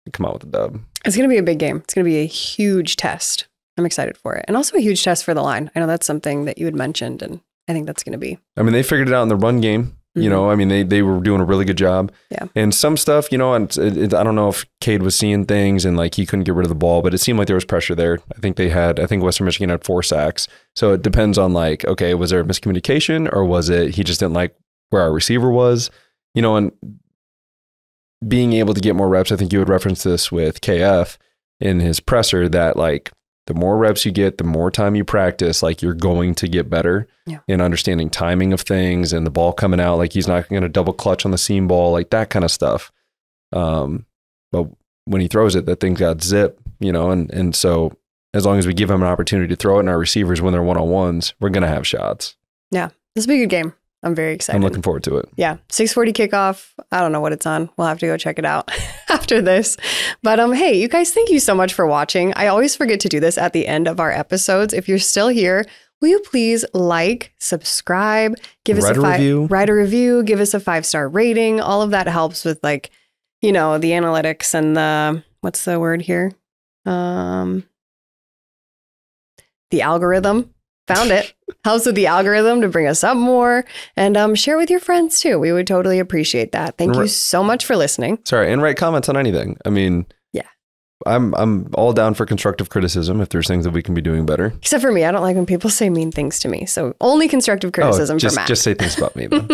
Speaker 2: and come out with a dub.
Speaker 1: It's going to be a big game. It's going to be a huge test. I'm excited for it. And also a huge test for the line. I know that's something that you had mentioned, and I think that's going to be.
Speaker 2: I mean, they figured it out in the run game. You know, I mean, they were doing a really good job.
Speaker 1: Yeah.
Speaker 2: And some stuff, you know, and I don't know if Cade was seeing things and like he couldn't get rid of the ball, but it seemed like there was pressure there. I think Western Michigan had 4 sacks. So it depends on like, okay, was there a miscommunication or was it he just didn't like where our receiver was? You know, and being able to get more reps, I think you would reference this with KF in his presser that like the more reps you get, the more time you practice, like you're going to get better in understanding timing of things and the ball coming out. Like he's not going to double clutch on the seam ball, like that kind of stuff. But when he throws it, that thing's got zip, you know, and so as long as we give him an opportunity to throw it and our receivers when they're one-on-ones, we're going to have shots.
Speaker 1: Yeah, this will be a good game. I'm very excited.
Speaker 2: I'm looking forward to it.
Speaker 1: Yeah. 6:40 kickoff. I don't know what it's on. We'll have to go check it out after this. But hey, you guys, thank you so much for watching. I always forget to do this at the end of our episodes. If you're still here, will you please like, subscribe, write a review, give us a 5-star rating. All of that helps with like, you know, the analytics and the, what's the word here? The algorithm. Found it. Helps with the algorithm to bring us up more, and share with your friends too. We would totally appreciate that. Thank you so much for listening.
Speaker 2: Sorry, and write comments on anything. I mean, yeah, I'm all down for constructive criticism if there's things that we can be doing better. Except for me, I don't like when people say mean things to me. So only constructive criticism for Matt. Just say things about me then.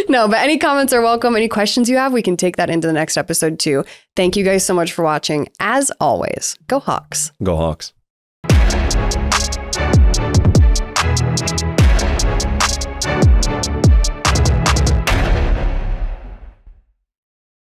Speaker 2: No, but any comments are welcome. Any questions you have, we can take that into the next episode too. Thank you guys so much for watching. As always, go Hawks. Go Hawks.